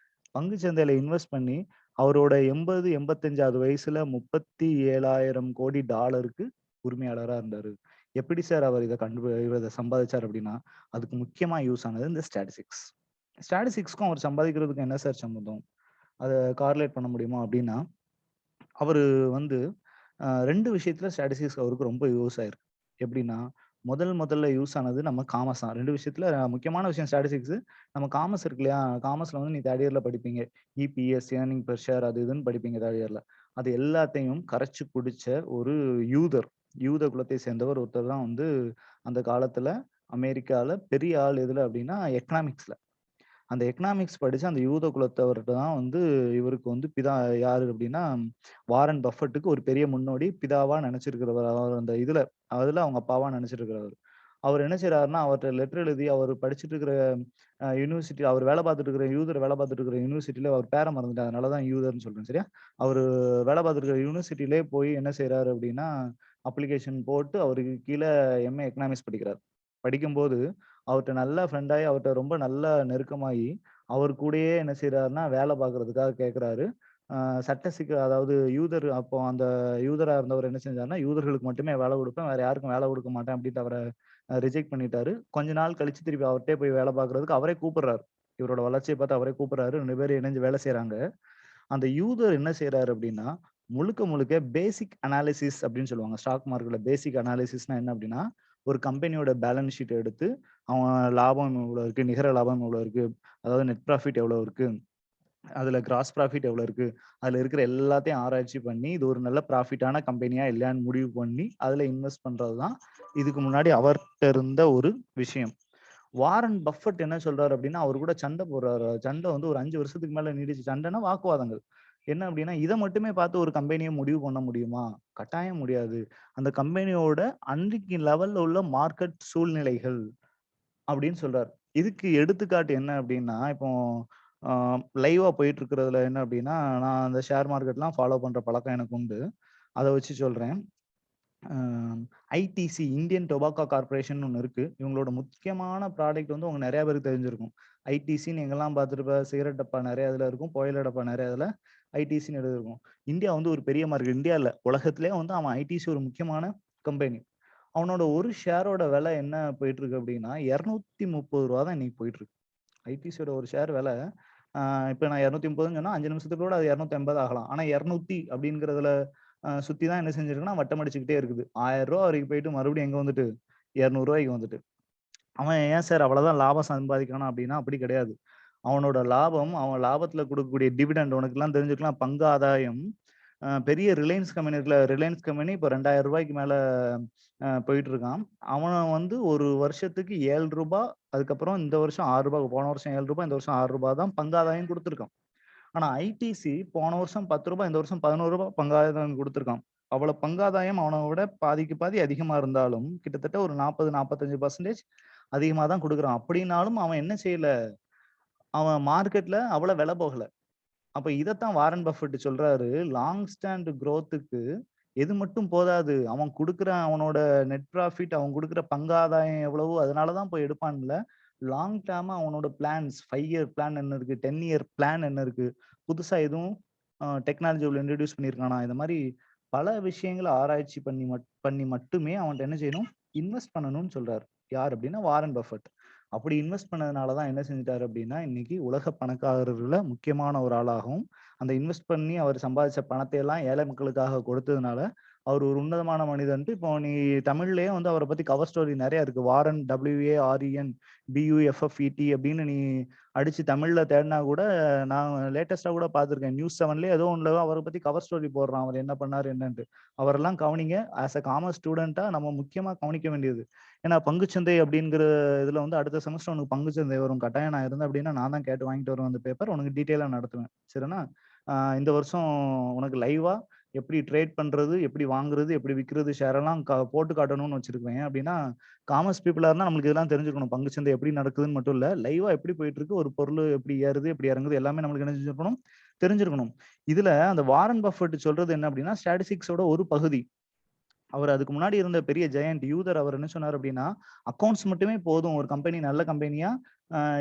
பங்குச்சந்தையில இன்வெஸ்ட் பண்ணி, அவரோட 80, 85வது வயசுல 37,000 கோடி டாலருக்கு உரிமையாளரா இருந்தாரு. எப்படி சார் அவர் இத சம்பாதிச்சார் அப்படின்னா, அதுக்கு முக்கியமா யூஸ் ஆனது இந்த ஸ்டாட்டிஸ்டிக்ஸ். ஸ்டாட்டிஸ்டிக்ஸ்க்கும் அவர் சம்பாதிக்கிறதுக்கும் என்ன சார் சம்மந்தம்? அத கார்லேட் பண்ண முடியுமா அப்படின்னா, அவரு வந்து 2 விஷயத்துல ஸ்டாட்டிஸ்டிக்ஸ் அவருக்கு ரொம்ப யூஸ் ஆயிருக்கு. எப்படின்னா, முதல்ல யூஸ் ஆனது நம்ம காமர்ஸ் தான். 2 விஷயத்துல முக்கியமான விஷயம் ஸ்டாட்டிஸ்டிக்ஸ். நம்ம காமர்ஸ் இருக்கு இல்லையா? காமர்ஸ்ல வந்து நீ 3 இயர்ல படிப்பீங்க. இபிஎஸ், ஏர்னிங் பெர் ஷேர் அது இதுன்னு படிப்பீங்க 3 இயர்ல. அது எல்லாத்தையும் கரைச்சு குடிச்ச ஒரு யூதர். யூத குலத்தை சேர்ந்தவர் ஒருத்தர் தான் வந்து அந்த காலத்துல அமெரிக்கால பெரிய ஆள் எதுல அப்படின்னா, எக்கனாமிக்ஸ்ல. அந்த எக்கனாமிக்ஸ் படிச்ச அந்த யூத குலத்தவர்ட்ட தான் வந்து இவருக்கு வந்து யாரு அப்டின்னா, வாரன் பஃபெட்டுக்கு ஒரு பெரிய முன்னோடி, பிதாவா நெனச்சிருக்கிறவர். அவர் அந்த அதுல அவங்க அப்பாவா நெனச்சிருக்கிறவர். அவர் என்ன செய்றாருன்னா, அவர்ட்ட லெட்டர் எழுதி அவர் படிச்சுட்டு இருக்கிற யுனிவர்சிட்டி அவர் வேல பார்த்துட்டு இருக்கிற வேல பார்த்துட்டு இருக்கிற யுனிவர்சிட்டில அவர் பேர மறந்துட்டேன். அதனால தான் யூதர்ன்னு சொல்றேன். சரியா? அவரு வேல பார்த்துட்டு இருக்கிற யுனிவர்சிட்டிலயே போய் என்ன செய்றாரு அப்டின்னா, அப்ளிகேஷன் போட்டு அவருக்கு கீழ எம்.ஏ எக்கனாமிக்ஸ் படிக்கிறார். படிக்கும்போது அவர்ட்ட நல்லா ஃப்ரெண்ட் ஆயி, அவர்ட்ட ரொம்ப நல்லா நெருக்கமாயி, அவர் கூடயே என்ன செய்றாருன்னா, வேல பார்க்கறதுக்காக கேட்கறாரு. அ சட்ட அதாவது அப்போ அந்த யூதரா இருந்தவர் என்ன செஞ்சாருன்னா, யூதர்களுக்கு மட்டுமே வேல குடுப்பேன். வேற யாருக்கும் வேல குடுக்க மாட்டேன் அப்டின்ட்டு அவர ரிஜெக்ட் பண்ணிட்டாரு. கொஞ்ச நாள் கழிச்சு திருப்பி அவர்ட்டயே போய் வேல பார்க்கறதுக்கு அவரே கூப்பிடுறாரு. இவரோட வளர்ச்சிய பார்த்து அவரே கூப்பிடுறாரு. 2 பேரும் இணைஞ்சு வேலை செய்றாங்க. அந்த யூதர் என்ன செய்றாரு அப்டின்னா, முழுக்க முழுக்க பேசிக் அனாலிசிஸ் அப்டின்னு சொல்லுவாங்க. ஸ்டாக் மார்க்கெட்ல பேசிக் அனாலிசிஸ்னா என்ன அப்டின்னா, ஒரு கம்பெனியோட பேலன்ஸ் ஷீட் எடுத்து, அவன் லாபம் எவ்வளோ இருக்கு? நிகர லாபம் எவ்வளோ இருக்கு? அதாவது நெட் ப்ராஃபிட் எவ்வளோ இருக்கு? அதுல கிராஸ் ப்ராஃபிட் எவ்வளோ இருக்கு? அதுல இருக்கிற எல்லாத்தையும் ஆராய்ச்சி பண்ணி, இது ஒரு நல்ல ப்ராஃபிட்டான கம்பெனியா இல்லையான்னு முடிவு பண்ணி, அதுல இன்வெஸ்ட் பண்றது தான் இதுக்கு முன்னாடி அவர்ட்ட இருந்த ஒரு விஷயம். வாரன் பஃபெட் என்ன சொல்றாரு அப்டின்னா, அவரு கூட சண்ட போடுறாரு. சண்ட வந்து ஒரு 5 வருஷத்துக்கு மேல நீடிச்ச சண்டைன்னா வாக்குவாதங்கள். என்ன அப்படின்னா, இத மட்டுமே பார்த்து ஒரு கம்பெனிய முடிவு பண்ண முடியுமா? கட்டாயம் முடியாது. அந்த கம்பெனியோட அன்றைக்கு லெவல்ல உள்ள மார்க்கெட் சூழ்நிலைகள் அப்படின்னு சொல்றாரு. இதுக்கு எடுத்துக்காட்டு என்ன அப்படின்னா, இப்போ அ லைவா போயிட்டு இருக்கிறதுல என்ன அப்படின்னா, நான் அந்த ஷேர் மார்க்கெட்லாம் ஃபாலோ பண்ற பழக்கம் எனக்கு உண்டு. அத வச்சு சொல்றேன். அ ஐடிசி இந்தியன் டொபாக்கோ கார்ப்பரேஷன் ஒண்ணு இருக்கு. இவங்களோட முக்கியமான ப்ராடக்ட் வந்து உங்க நெறைய பேருக்கு தெரிஞ்சிருக்கும். ஐடிசின்னு எங்கெல்லாம் பார்த்திருப்ப, சிகரெட் டப்பா நெறைய இதுல இருக்கும். புகையில டப்பா நெறைய இதுல ஐடிசின்னு எழுதியிருக்கும். இந்தியா வந்து ஒரு பெரிய மார்க்கெட். இந்தியா இல்ல, உலகத்திலேயே வந்து அவன் ஐடிசி ஒரு முக்கியமான கம்பெனி. அவனோட ஒரு ஷேரோட விலை என்ன போயிட்டு இருக்கு அப்படின்னா, ரூ. 230 தான் இன்னைக்கு போயிட்டு இருக்கு. ஐடிசியோட ஒரு ஷேர் விலை இப்ப நான் 230ன்னு சொன்னா 5 நிமிஷத்துக்குள்ள அது 250 ஆகலாம். ஆனா 200 அப்படிங்கிறதுல சுத்தி தான் என்ன செஞ்சிருக்குன்னா, வட்டம் அடிச்சுக்கிட்டே இருக்குது. ரூ. 1000 வரைக்கும் போயிட்டு மறுபடியும் எங்க வந்துட்டு ரூ. 200 வந்துட்டு. அவன் ஏன் சார் அவ்வளவுதான் லாபம் சம்பாதிக்கிறானா அப்படின்னா, அப்படி கிடையாது. அவனோட லாபம், அவன் லாபத்துல குடுக்கக்கூடிய டிவிடெண்ட் உனக்கெல்லாம் தெரிஞ்சிருக்கலாம். பங்கு ஆதாயம் பெரிய ரிலையன்ஸ் கம்பெனி இருக்குல்ல, ரிலையன்ஸ் கம்பெனி இப்ப ரூ. 2000க்கு மேல போயிட்டு இருக்கான். அவன் வந்து ஒரு வருஷத்துக்கு ரூ. 7 அதுக்கப்புறம் இந்த வருஷம் ரூ. 6 போன வருஷம் ரூ. 7 இந்த வருஷம் ரூ. 6 தான் பங்காதாயம் குடுத்திருக்கான். ஆனா ஐடிசி போன வருஷம் ரூ. 10 இந்த வருஷம் ரூ. 11 பங்காதாயம் குடுத்திருக்கான். அவ்வளவு பங்காதாயம் அவன விட பாதிக்கு பாதி அதிகமா இருந்தாலும், கிட்டத்தட்ட ஒரு 40, 45% அதிகமா தான் குடுக்குறான். அப்படின்னாலும் அவன் என்ன செய்யல, அவன் மார்க்கெட்ல அவ்வளவு விலை போகல. அப்ப இதத்தான் வாரன் பஃபெட் சொல்றாரு. லாங் ஸ்டாண்ட் குரோத்துக்கு எது மட்டும் போதாது. அவன் குடுக்குற அவனோட நெட் ப்ராஃபிட், அவன் குடுக்குற பங்காதாயம் எவ்வளவோ அதனால தான் போய் எடுப்பான்ல. லாங் டெர்மா அவனோட பிளான்ஸ் 5 இயர் பிளான் என்ன இருக்கு? 10 இயர் பிளான் என்ன இருக்கு? புதுசா எதுவும் டெக்னாலஜி உள்ள இன்ட்ரோடியூஸ் பண்ணியிருக்கானா? இந்த மாரி பல விஷயங்கள ஆராய்ச்சி பண்ணி மட்டுமே அவன்ட்ட என்ன செய்யணும்? இன்வெஸ்ட் பண்ணணும்னு சொல்றாரு. யார் அப்டின்னா வாரன் பஃபெட். அப்படி இன்வெஸ்ட் பண்ணதுனால தான் என்ன செஞ்சுட்டாரு அப்டின்னா, இன்னைக்கு உலக பணக்காரர்கள்ல முக்கியமான ஒரு ஆளாகவும், அந்த இன்வெஸ்ட் பண்ணி அவர் சம்பாதிச்ச பணத்தை எல்லாம் ஏழை மக்களுக்காக கொடுத்ததுனால, அவர் ஒரு உன்னதமான மனிதன்ட்டு இப்போ நீ தமிழ்லயே வந்து அவர பத்தி கவர் ஸ்டோரி நெறைய இருக்கு. வாரன் WAREN BUFFET அப்படின்னு நீ அடிச்சு தமிழ்ல தேடுனா கூட நான் லேட்டஸ்ட்டா கூட பார்த்துருக்கேன். நியூஸ் 7லயே ஏதோ ஒண்ணுல அவர பத்தி கவர் ஸ்டோரி போடுறான். அவர் என்ன பண்ணாரு என்னன்ட்டு. அவரெல்லாம் கவனிங்க. ஆஸ் அ காமர்ஸ் ஸ்டூடெண்ட்டா நம்ம முக்கியமா கவனிக்க வேண்டியது. ஏன்னா பங்குச்சந்தை அப்படிங்கிற இதுல வந்து அடுத்த செமஸ்டர் உனக்கு பங்குச்சந்தை வரும். கட்டாயம் நான் இருந்தேன் அப்படின்னா, நான் தான் கேட்டு வாங்கிட்டு வருவேன் அந்த பேப்பர். உனக்கு டீட்டெயிலா நடத்துவேன். சரின்னா? இந்த வருஷம் உனக்கு லைவா எப்படி ட்ரேட் பண்றது, எப்படி வாங்குறது, எப்படி விக்கிறது ஷேர் எல்லாம் போட்டு காட்டணும்னு வச்சிருக்கேன். ஏன் அப்படின்னா, காமர்ஸ் பீப்பிளா இருந்தா நம்மளுக்கு இதெல்லாம் தெரிஞ்சுக்கணும். பங்குச்சந்தை எப்படி நடக்குதுன்னு மட்டும் இல்ல, லைவா எப்படி போயிட்டு இருக்கு, ஒரு பொருள் எப்படி ஏறுது, எப்படி இறங்குது எல்லாமே நம்மளுக்கு என்ன செஞ்சிருக்கணும்? தெரிஞ்சிருக்கணும். இதுல அந்த வாரன் பஃபெட் சொல்றது என்ன அப்படின்னா, ஸ்டாட்டிஸ்டிக்ஸோட ஒரு பகுதி. அவர் அதுக்கு முன்னாடி இருந்த பெரிய ஜெயண்ட் யூதர் அவர் என்ன சொன்னாரு அப்படின்னா, அக்கவுண்ட்ஸ் மட்டுமே போதும். ஒரு கம்பெனி நல்ல கம்பெனியா,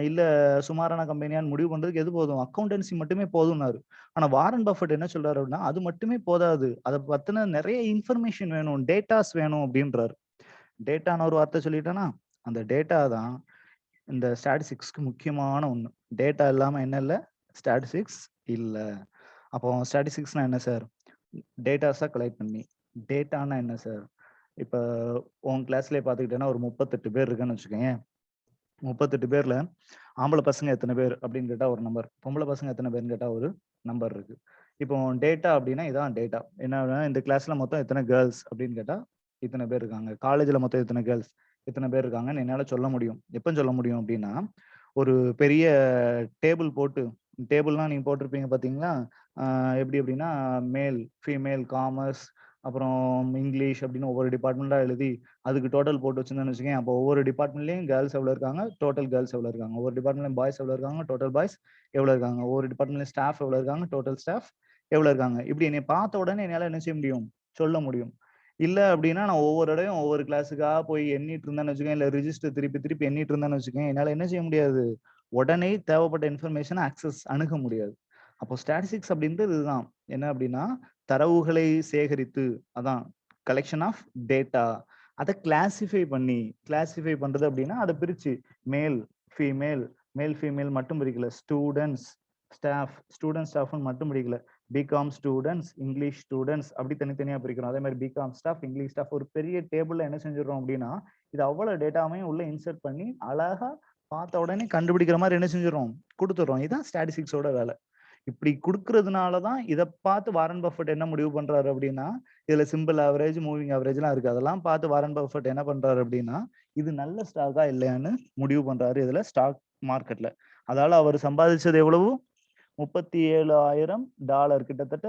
இல்ல சுமாரான கம்பெனியான்னு முடிவு பண்றதுக்கு எது போதும்? அக்கவுண்டன்சி மட்டுமே போதும்னாரு. ஆனா வாரன் பஃபெட் என்ன சொல்றாரு அப்படின்னா, அது மட்டுமே போதாது. அத பத்தின நெறைய இன்ஃபர்மேஷன் வேணும். டேட்டாஸ் வேணும் அப்படின்றாரு. டேட்டான்னு ஒரு வார்த்தை சொல்லிட்டேனா, அந்த டேட்டா தான் இந்த ஸ்டாட்டிஸ்டிக்ஸ்க்கு முக்கியமான ஒண்ணு. டேட்டா இல்லாம என்ன இல்ல? ஸ்டாட்டிஸ்டிக்ஸ் இல்ல. அப்போ ஸ்டாட்டிஸ்டிக்ஸ்னா என்ன சார்? டேட்டாஸ கலெக்ட் பண்ணி. டேட்டான்னா என்ன சார்? இப்ப உன் கிளாஸ்லயே பார்த்துக்கிட்டேன்னா ஒரு 38 பேர் இருக்கன்னு வச்சுக்கயேன். 38 பேர்ல ஆம்பள பசங்க எத்தன பேர் அப்படின்னு கேட்டா ஒரு நம்பர். பொம்பள பசங்க எத்தன பேருன்னு கேட்டா ஒரு நம்பர் இருக்கு. இப்போ டேட்டா அப்படின்னா இதான் டேட்டா. என்ன இந்த கிளாஸ்ல மொத்தம் எத்தன கேர்ள்ஸ் அப்படின்னு கேட்டா, இத்தன பேர் இருக்காங்க. காலேஜ்ல மொத்தம் எத்தன கேர்ள்ஸ், இத்தன பேர் இருக்காங்கன்னு என்னால சொல்ல முடியும். எப்ப சொல்ல முடியும் அப்படின்னா, ஒரு பெரிய டேபிள் போட்டு டேபிள்னா நீங்க போட்டிருப்பீங்க பார்த்தீங்களா? எப்படி அப்படின்னா மேல், ஃபீமேல், காமர்ஸ், அப்புறம் இங்கிலீஷ் அப்படின்னு ஒவ்வொரு டிபார்ட்மெண்ட்டா எழுதி அதுக்கு டோட்டல் போட்டு வச்சிருந்தேன்னு வச்சுக்கயேன். அப்போ ஒவ்வொரு டிபார்ட்மெண்ட்லயும் கேர்ள்ஸ் எவ்வளோ இருக்காங்க, டோட்டல் கேர்ள்ஸ் எவ்வளோ இருக்காங்க. ஒவ்வொரு டிபார்ட்மெண்ட்லயும் பாய்ஸ் எவ்வளோ இருக்காங்க, டோட்டல் பாய்ஸ் எவ்வளோ இருக்காங்க. ஒவ்வொரு டிபார்ட்மெண்ட்லயும் ஸ்டாஃப் எவ்வளோ இருக்காங்க, டோட்டல் ஸ்டாஃப் எவ்வளோ இருக்காங்க. இப்படி என்னைய பார்த்த உடனே என்னால என்ன செய்ய முடியும்? சொல்ல முடியும். இல்ல அப்படின்னா நான் ஒவ்வொரு தடவையும் ஒவ்வொரு கிளாஸுக்கா போய் எண்ணிட்டு இருந்தேன்னு வச்சுக்கோங்க, இல்ல ரிஜிஸ்டர் திருப்பி திருப்பி எண்ணிட்டு இருந்தேன்னு வச்சுக்கோங்க, என்னால என்ன செய்ய முடியாது? உடனே தேவைப்பட்ட இன்ஃபர்மேஷன அணுக முடியாது. அப்போ ஸ்டாட்டிஸ்டிக்ஸ் அப்படின்றது இதுதான். என்ன அப்படின்னா, தரவுகளை சேகரித்து அதான் கலெக்ஷன் ஆஃப் டேட்டா. அத கிளாசிஃபை பண்றது அப்படின்னா, அத பிரிச்சு மேல், ஃபீமேல், மேல், ஃபீமேல் மட்டும் பிரிக்கல. ஸ்டூடண்ட்ஸ், ஸ்டாஃப்ன்னு மட்டும் பிரிக்கல. பிகாம் ஸ்டூடண்ட்ஸ், இங்கிலீஷ் ஸ்டூடண்ட்ஸ் அப்படி தனித்தனியா பிரிக்கிறோம். அதே மாதிரி பிகாம் ஸ்டாஃப், இங்கிலீஷ் ஸ்டாஃப் ஒரு பெரிய டேபிள்ல என்ன செஞ்சிடுறோம் அப்படின்னா, இது அவ்வளவு டேட்டாவையும் உள்ள இன்சர்ட் பண்ணி அழகா பார்த்த உடனே கண்டுபிடிக்கிற மாதிரி என்ன செஞ்சிடறோம்? குடுத்துடுறோம். இதான் ஸ்டாட்டிஸ்டிக்ஸோட வேலை. இப்படி குடுக்கறதுனால தான் இத பார்த்து வாரன் பஃபெட் என்ன முடிவு பண்றாரு அப்படின்னா, இதுல சிம்பிள் ஆவரேஜ், மூவிங் ஆவரேஜ்லாம் இருக்கு. அதெல்லாம் பார்த்து வாரன் பஃபெட் என்ன பண்றாரு அப்படின்னா, இது நல்ல ஸ்டாக்கா இல்லையான்னு முடிவு பண்றாரு இதுல ஸ்டாக் மார்க்கெட்ல. அதால அவர் சம்பாதிச்சது எவ்வளவு? $37,000 கிட்டத்தட்ட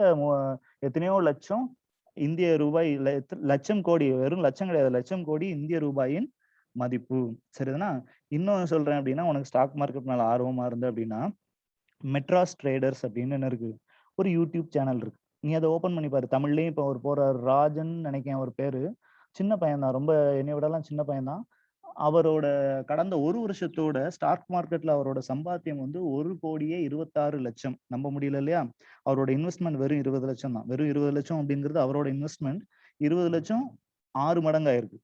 எத்தனையோ லட்சம் இந்திய ரூபாய், லட்சம் கோடி, வெறும் லட்சம் கிடையாது, லட்சம் கோடி இந்திய ரூபாயின் மதிப்பு. சரிதானா? இன்னும் சொல்றேன் அப்படின்னா, உனக்கு ஸ்டாக் மார்க்கெட் மேல ஆர்வமா இருந்து அப்படின்னா, மெட்ராஸ் ட்ரேடர்ஸ் அப்படின்னு என்ன இருக்கு, ஒரு யூடியூப் சேனல் இருக்கு. நீ அதை ஓபன் பண்ணி பாரு. தமிழ்லயும் இப்போ அவர் போறாரு, ராஜன் நினைக்கிறேன் அவர் பேரு. சின்ன பையன் தான், ரொம்ப என்னை விடலாம் சின்ன பையன் தான். அவரோட கடந்த ஒரு வருஷத்தோட ஸ்டாக் மார்க்கெட்ல அவரோட சம்பாத்தியம் வந்து 1,26,00,000. நம்ப முடியல இல்லையா? அவரோட இன்வெஸ்ட்மெண்ட் வெறும் 20,00,000 தான். வெறும் 20,00,000 அப்படிங்கிறது அவரோட இன்வெஸ்ட்மெண்ட் 20,00,000 6 மடங்கு ஆயிருக்கு.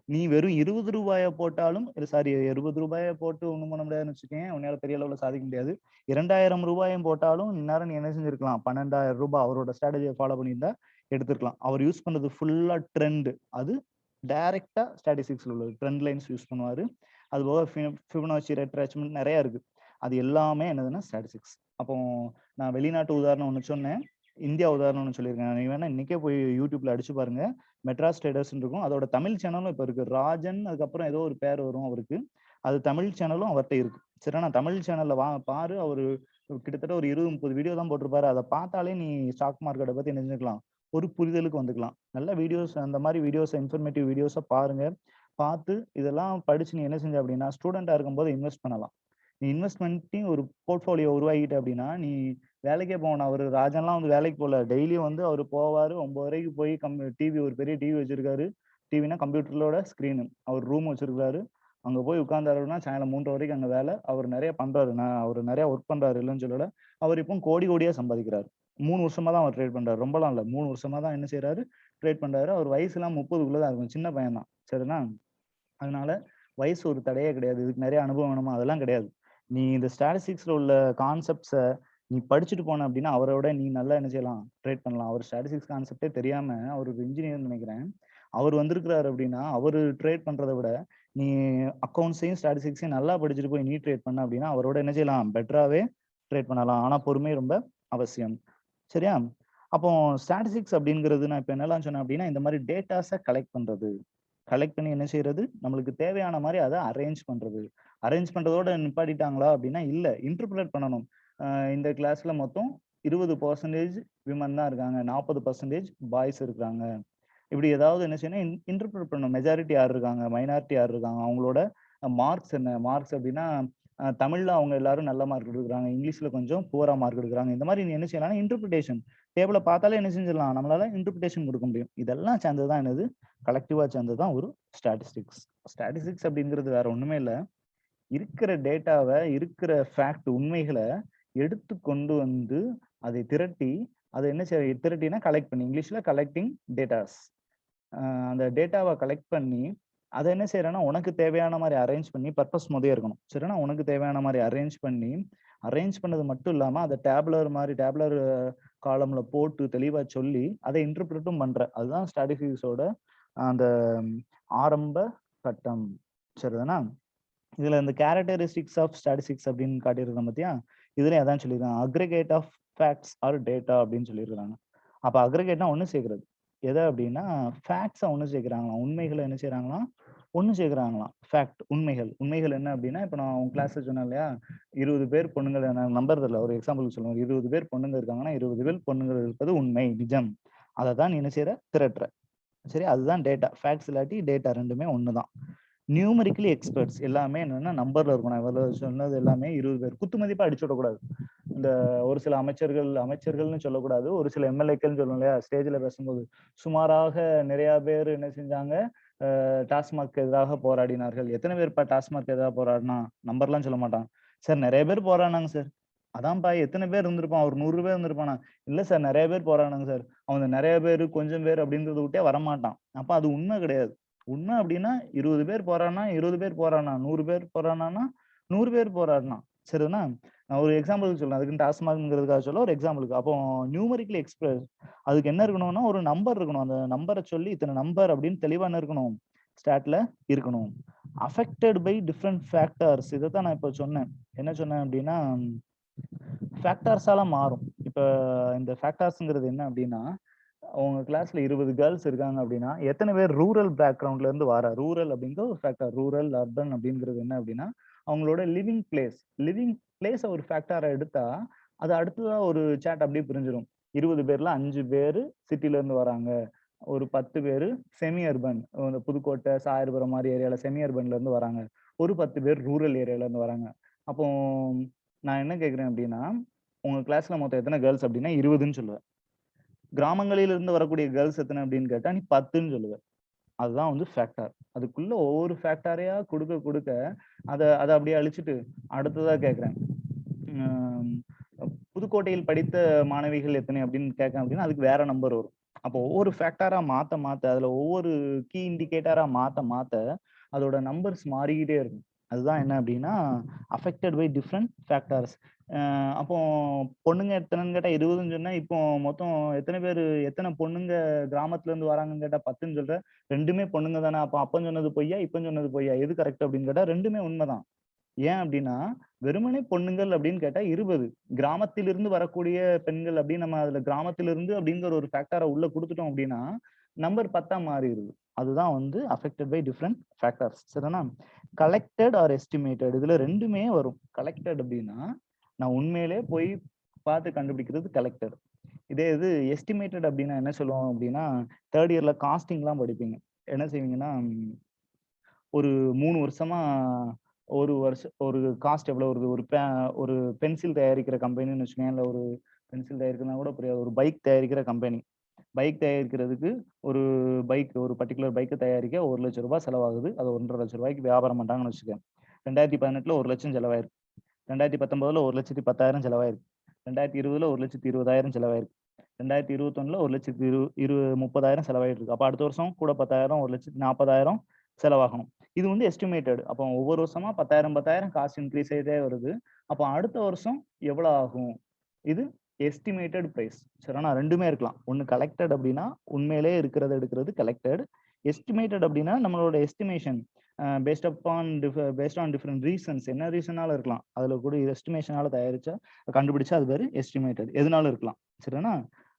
நீ வெறும் ரூ. 20 போட்டாலும், சாரி, ரூ. 20 போட்டு ஒண்ணும் பண்ண முடியாதுன்னு வச்சுக்கயேன். உன்னால பெரிய அளவுல சாதிக்க முடியாது. ரூ. 2,000 போட்டாலும் இந்நேரம் நீ என்ன செஞ்சிருக்கலாம்? ரூ. 12,000 அவரோட ஸ்ட்ராட்டஜியை ஃபாலோ பண்ணியிருந்தா எடுத்திருக்கலாம். அவர் யூஸ் பண்ணது ஃபுல்லா ட்ரெண்ட். அது டைரக்டா ஸ்டாட்டிஸ்டிக்ஸ்ல உள்ளது. ட்ரெண்ட் லைன்ஸ் யூஸ் பண்ணுவாரு. அது போக ஃபிபனாச்சி ரெட்ராச்மென்ட் நிறைய இருக்கு. அது எல்லாமே என்னதுன்னா ஸ்டாட்டிஸ்டிக்ஸ். அப்போ நான் வெளிநாட்டு உதாரணம் ஒண்ணு சொன்னேன். இந்தியா உதாரணம் ஒண்ணு சொல்லியிருக்கேன். நீங்க வேணா இன்னைக்கே போய் யூடியூப்ல அடிச்சு பாருங்க. மெட்ராஸ் ட்ரேடர்ஸ் இருக்கும். அதோட தமிழ் சேனலும் இப்ப இருக்கு. ராஜன் அதுக்கப்புறம் ஏதோ ஒரு பேர் வரும் அவருக்கு. அது தமிழ் சேனலும் அவர்கிட்ட இருக்கு. சரி, நான் தமிழ் சேனல்ல பாரு. அவரு கிட்டத்தட்ட ஒரு 20, 30 வீடியோ தான் போட்டிருப்பாரு. அதை பார்த்தாலே நீ ஸ்டாக் மார்க்கெட்டை பத்தி நினைச்சுக்கலாம், ஒரு புரிதலுக்கு வந்துக்கலாம். நல்ல வீடியோஸ், அந்த மாதிரி வீடியோஸ், இன்ஃபர்மேட்டிவ் வீடியோஸை பாருங்க. பார்த்து இதெல்லாம் படிச்சு நீ என்ன செஞ்ச அப்படின்னா, ஸ்டூடெண்டா இருக்கும்போது இன்வெஸ்ட் பண்ணலாம். நீ இன்வெஸ்ட்மெண்ட்டையும் ஒரு போர்ட்ஃபோலியோ உருவாக்கிட்ட அப்படின்னா, நீ வேலைக்கே போகணும். அவரு ராஜன்லாம் வந்து வேலைக்கு போகல. டெய்லியும் வந்து அவர் போவாரு. 9:30 போய் டிவி, ஒரு பெரிய டிவி வச்சிருக்காரு. டிவினா கம்ப்யூட்டரோட ஸ்கிரீனு. அவர் ரூம் வச்சிருக்காரு. அங்க போய் உட்கார்ந்தாருன்னா சாயங்காலம் 3:30 வரைக்கும் அங்க வேலை. அவர் நிறைய பண்றாரு. அவர் நிறைய ஒர்க் பண்றாரு, இல்லைன்னு சொல்லல. அவர் இப்போ கோடி கோடியா சம்பாதிக்கிறாரு. 3 வருஷமா தான் அவர் ட்ரேட் பண்றாரு. ரொம்பலாம் இல்ல. 3 வருஷமா தான் என்ன செய்யறாரு, ட்ரேட் பண்றாரு. அவர் வயசுலாம் 30க்குள்ள தான் இருக்கும். சின்ன பையன் தான். சரினா? அதனால வயசு ஒரு தடையே கிடையாது. இதுக்கு நிறைய அனுபவம் வேணுமா? அதெல்லாம் கிடையாது. நீ இந்த ஸ்டாட்டிஸ்டிக்ஸ்ல உள்ள கான்செப்ட்ஸை நீ படிச்சுட்டு போன அப்படின்னா, அவரோட நீ நல்லா என்ன செய்யலாம், ட்ரேட் பண்ணலாம். அவர் ஸ்டாட்டிஸ்டிக்ஸ் கான்செப்டே தெரியாம, அவர் ஒரு இன்ஜினியர் நினைக்கிறேன். அவர் வந்திருக்கிறாரு அப்படின்னா, அவர் ட்ரேட் பண்றதை விட நீ அக்கௌண்ட்ஸையும் ஸ்டாட்டிஸ்டிக்ஸையும் நல்லா படிச்சுட்டு போய் நீ ட்ரேட் பண்ண அப்படின்னா, அவரோட என்ன செய்யலாம், பெட்டராவே ட்ரேட் பண்ணலாம். ஆனா பொறுமை ரொம்ப அவசியம். சரியா? அப்போ ஸ்டாட்டிஸ்டிக்ஸ் அப்படிங்கிறது நான் இப்ப என்னெல்லாம் சொன்னேன் அப்படின்னா, இந்த மாதிரி டேட்டாஸை கலெக்ட் பண்றது. கலெக்ட் பண்ணி என்ன செய்யறது, நம்மளுக்கு தேவையான மாதிரி அதை அரேஞ்ச் பண்றது. அரேஞ்ச் பண்றதோட நிப்பாட்டிட்டாங்களா அப்படின்னா, இல்ல, இன்டர்பிரேட் பண்ணணும். இந்த கிளாஸ்ல மொத்தம் 20% விமன் தான் இருக்காங்க, 40% பாய்ஸ் இருக்காங்க. இப்படி ஏதாவது என்ன செய்யணும், இன்டர்பிரேட் பண்ணணும். மெஜாரிட்டி யார் இருக்காங்க, மைனாரிட்டி யார் இருக்காங்க, அவங்களோட மார்க்ஸ் என்ன. மார்க்ஸ் அப்படின்னா, தமிழ்ல அவங்க எல்லாரும் நல்ல மார்க் எடுக்கிறாங்க, இங்கிலீஷ்ல கொஞ்சம் புவரா மார்க் எடுக்கிறாங்க. இந்த மாதிரி நீ என்ன செய்யலாம், இன்டர்பிரிட்டேஷன் டேபிளை பார்த்தாலே என்ன செஞ்சிடலாம், நம்மளால இன்டர்பிரிட்டேஷன் கொடுக்க முடியும். இதெல்லாம் சேர்ந்ததுதான் என்னது, கலெக்டிவா சேர்ந்ததுதான் ஒரு ஸ்டாட்டிஸ்டிக்ஸ். ஸ்டாட்டிஸ்டிக்ஸ் அப்படிங்கிறது வேற ஒண்ணுமே இல்லை, இருக்கிற டேட்டாவை, இருக்கிற ஃபேக்ட், உண்மைகளை எடுத்து கொண்டு வந்து அதை திரட்டி, அதை என்ன செய்ய, திரட்டினா கலெக்ட் பண்ணி, இங்கிலீஷ்ல கலெக்டிங் டேட்டாஸ். அந்த டேட்டாவை கலெக்ட் பண்ணி அதை என்ன செய்யறேன்னா, உனக்கு தேவையான மாதிரி அரேஞ்ச் பண்ணி, பர்பஸ் முதலே இருக்கணும். சரினா? உனக்கு தேவையான மாதிரி அரேஞ்ச் பண்ணி, அரேஞ்ச் பண்ணது மட்டும் இல்லாம அதை டேப்லர் காலம்ல போட்டு தெளிவா சொல்லி அதை இன்டர்பிரட்டும் பண்ற. அதுதான் ஸ்டாட்டிஸ்டிக்ஸோட அந்த ஆரம்ப கட்டம். சரிதானா? இதுல இந்த கேரக்டரிஸ்டிக்ஸ் ஆஃப் ஸ்டாட்டிஸ்டிக்ஸ் அப்படின்னு காட்டியிருக்கோம் பார்த்தியா, இதுல அதான் சொல்லியிருக்காங்க, aggregate of facts or data அப்படின்னு சொல்லியிருக்காங்க. அப்ப அக்ரிகேட்னா ஒண்ணு சேர்க்கிறது. எதை அப்படின்னா, ஃபேக்ட்ஸை ஒண்ணு சேர்க்கிறாங்களாம், உண்மைகளை என்ன செய்யறாங்களாம், ஒண்ணு சேர்க்கிறாங்களாம். ஃபேக்ட், உண்மைகள். உண்மைகள் என்ன அப்படின்னா, இப்ப நான் உங்க கிளாஸ்ல சொன்னேன் இல்லையா, 20 பேர் பொண்ணுங்க, நான் நம்புறது இல்லை, ஒரு எக்ஸாம்பிள் சொல்லுவேன். 20 பேர் பொண்ணுங்க இருக்காங்கன்னா, 20 பேர் பொண்ணுங்க இருப்பது உண்மை, நிஜம். அதை தான் நீ என்ன செய்யற, திரட்டுற. சரி, அதுதான் டேட்டா. ஃபேக்ட்ஸ் இல்லாட்டி டேட்டா ரெண்டுமே ஒண்ணுதான். நியூமரிக்கலி எக்ஸ்பர்ட்ஸ் எல்லாமே என்னன்னா நம்பர்ல இருக்கணும். இவ்வளவு சொன்னது எல்லாமே 20 பேர். குத்து மதிப்பா அடிச்சு விடக்கூடாது. இந்த ஒரு சில அமைச்சர்கள்னு சொல்லக்கூடாது, ஒரு சில எம்எல்ஏக்கள் சொல்லணும் இல்லையா, ஸ்டேஜ்ல பேசும்போது சுமாராக நிறைய பேர் என்ன செஞ்சாங்க, டாஸ்மாக் எதிராக போராடினார்கள். எத்தனை பேர்ப்பா டாஸ்மாக் எதிராக போராடினா, நம்பர்லாம் சொல்ல மாட்டான். சார் நிறைய பேர் போராடினாங்க சார். அதான்ப்பா, எத்தனை பேர் இருந்திருப்பான், ஒரு 100 பேர் இருந்திருப்பானா? இல்ல சார், நிறைய பேர் போராடினாங்க சார். அவன் நிறைய பேர், கொஞ்சம் பேர் அப்படின்றத விட்டே வரமாட்டான். அப்ப அது உண்மை கிடையாது. உண்மை அப்படின்னா 20 பேர் போராடினா 20 பேர் போராடினா, 100 பேர் போராடினா 100 பேர் போராடினா. சரிதானா? நான் ஒரு எக்ஸாம்பிள் சொல்றேன், அதுக்கு டாஸ்மாக்ங்கிறதுக்காக சொல்ல, ஒரு எக்ஸாம்பிளுக்கு. அப்போ நியூமரிக்கலி எக்ஸ்பிரஸ், அதுக்கு என்ன இருக்கணும்னா, ஒரு நம்பர் இருக்கணும். அந்த நம்பரை சொல்லி இத்தனை நம்பர் அப்படின்னு தெளிவா என்ன இருக்கணும், ஸ்டாட்ல இருக்கணும். அஃபெக்டட் பை டிஃப்ரெண்ட் ஃபேக்டர்ஸ், இதை தான் நான் இப்ப சொன்னேன். என்ன சொன்னேன் அப்படின்னா, ஃபேக்டர்ஸால மாறும். இப்ப இந்த ஃபேக்டர்ஸ்ங்கிறது என்ன அப்படின்னா, உங்க கிளாஸ்ல 20 கேர்ள்ஸ் இருக்காங்க அப்படின்னா, எத்தனை பேர் ரூரல் பேக்ரவுண்ட்ல இருந்து வர, ரூரல் அப்படிங்கிற ஒரு ஃபேக்டர். ரூரல், அர்பன் அப்படிங்கிறது என்ன அப்படின்னா, அவங்களோட லிவிங் பிளேஸ் ஒரு ஃபேக்டரை எடுத்தா, அது அடுத்ததா ஒரு சேட் அப்படியே பிரிஞ்சிடும். 20 பேர்ல 5 பேரு சிட்டில இருந்து வராங்க. ஒரு 10 பேரு செமி அர்பன், இந்த புதுக்கோட்டை, சாயர்புரம் மாரி ஏரியால செமி அர்பன்ல இருந்து வராங்க. ஒரு 10 பேர் ரூரல் ஏரியால இருந்து வராங்க. அப்போ நான் என்ன கேட்கிறேன் அப்படின்னா, உங்க கிளாஸ்ல மொத்தம் எத்தனை கேர்ள்ஸ் அப்படின்னா 20ன்னு சொல்லுவேன். கிராமங்களில் இருந்து வரக்கூடிய கேர்ள்ஸ் எத்தனை அப்படின்னு கேட்டா நீ 10ன்னு சொல்லுவ. அதுதான் வந்து ஃபேக்டார். அதுக்குள்ள ஒவ்வொரு ஃபேக்டாரையா குடுக்க அத அத அப்படியே அழிச்சுட்டு அடுத்ததா கேட்கிறேன். ம் புதுக்கோட்டையில் படித்த மாணவிகள் எத்தனை அப்படின்னு கேட்கேன் அப்படின்னா அதுக்கு வேற நம்பர் வரும். அப்போ ஒவ்வொரு ஃபேக்டாரா மாத்த அதுல ஒவ்வொரு கீ இண்டிகேட்டரா மாத்த அதோட நம்பர்ஸ் மாறிக்கிட்டே இருக்கும். அதுதான் என்ன அப்படின்னா அஃபெக்டட் பை டிஃப்ரெண்ட் ஃபேக்டர்ஸ். அப்போ பொண்ணுங்க எத்தனைன்னு கேட்டா 20ன்னு சொன்னா இப்போ மொத்தம் எத்தனை பொண்ணுங்க கிராமத்துல இருந்து வராங்கன்னு கேட்டா 10ன்னு சொல்ற. ரெண்டுமே பொண்ணுங்க தானே. அப்ப அப்பன்னு சொன்னது பொய்யா, இப்பன்னு சொன்னது பொய்யா? எது கரெக்ட் அப்படின்னு கேட்டா ரெண்டுமே உண்மைதான். ஏன் அப்படின்னா வெறுமனே பொண்ணுங்கள் அப்படின்னு கேட்டா 20. கிராமத்திலிருந்து வரக்கூடிய பெண்கள் அப்படின்னு நம்ம அதுல கிராமத்திலிருந்து அப்படிங்கிற ஒரு ஃபேக்டரை உள்ள கொடுத்துட்டோம் அப்படின்னா நம்பர் 10ஆ மாறிடுது. அதுதான் வந்து அஃபெக்டட் பை டிஃப்ரெண்ட் ஃபேக்டர்ஸ். சரிதானா? கலெக்டட் ஆர் எஸ்டிமேட்டட், இதுல ரெண்டுமே வரும். கலெக்டட் அப்படின்னா நான் உண்மையிலே போய் பார்த்து கண்டுபிடிக்கிறது கலெக்டட். இதே இது எஸ்டிமேட்டட் அப்படின்னா என்ன சொல்லுவோம் அப்படின்னா 3rd இயர்ல காஸ்டிங்லாம் படிப்பீங்க. என்ன செய்வீங்கன்னா ஒரு 3 வருஷமா ஒரு காஸ்ட் எவ்வளவு வருது, ஒரு பென்சில் தயாரிக்கிற கம்பெனின்னு வச்சுக்கோங்க, இல்ல ஒரு பென்சில் தயாரிக்கிறதுனா கூட புரியாது, ஒரு பைக் தயாரிக்கிற கம்பெனி. பைக் தயாரிக்கிறதுக்கு ஒரு பர்டிகுலர் பைக்கை தயாரிக்க 1 லட்சம் ரூபாய் செலவாகுது. அதை 1,50,000 ரூபாய்க்கு வியாபாரம் பண்றாங்கன்னு வச்சுக்கோங்க. 2018ல 1 லட்சம் செலவாயிருக்கு. 2019ல 1,10,000 செலவாயிருக்கு. 2020ல 1,20,000 செலவாயிருக்கு. 2021ல 1,30,000 செலவாயிட்டு இருக்கு. அப்ப அடுத்த வருஷம் கூட 10,000 1,40,000 செலவாகணும். இது வந்து எஸ்டிமேட்டட். அப்போ ஒவ்வொரு வருஷமா 10,000 காஸ்ட் இன்க்ரீஸ் ஆயிட்டே வருது. அப்போ அடுத்த வருஷம் எவ்வளவு ஆகும்? இது எஸ்டிமேட்டட் பிரைஸ். சரினா? ரெண்டுமே இருக்கலாம். ஒன்னு கலெக்டட் அப்படின்னா உண்மையிலே இருக்கிறத எடுக்கிறது கலெக்டட். எஸ்டிமேட்டட் அப்படின்னா நம்மளோட estimation based on different reasons. என்ன ரீசனால இருக்கலாம், அதுல கூட எஸ்டிமேஷனால கண்டுபிடிச்சா அது பேரு எஸ்டிமேட்டட். எதுனாலும் இருக்கலாம். சரினா?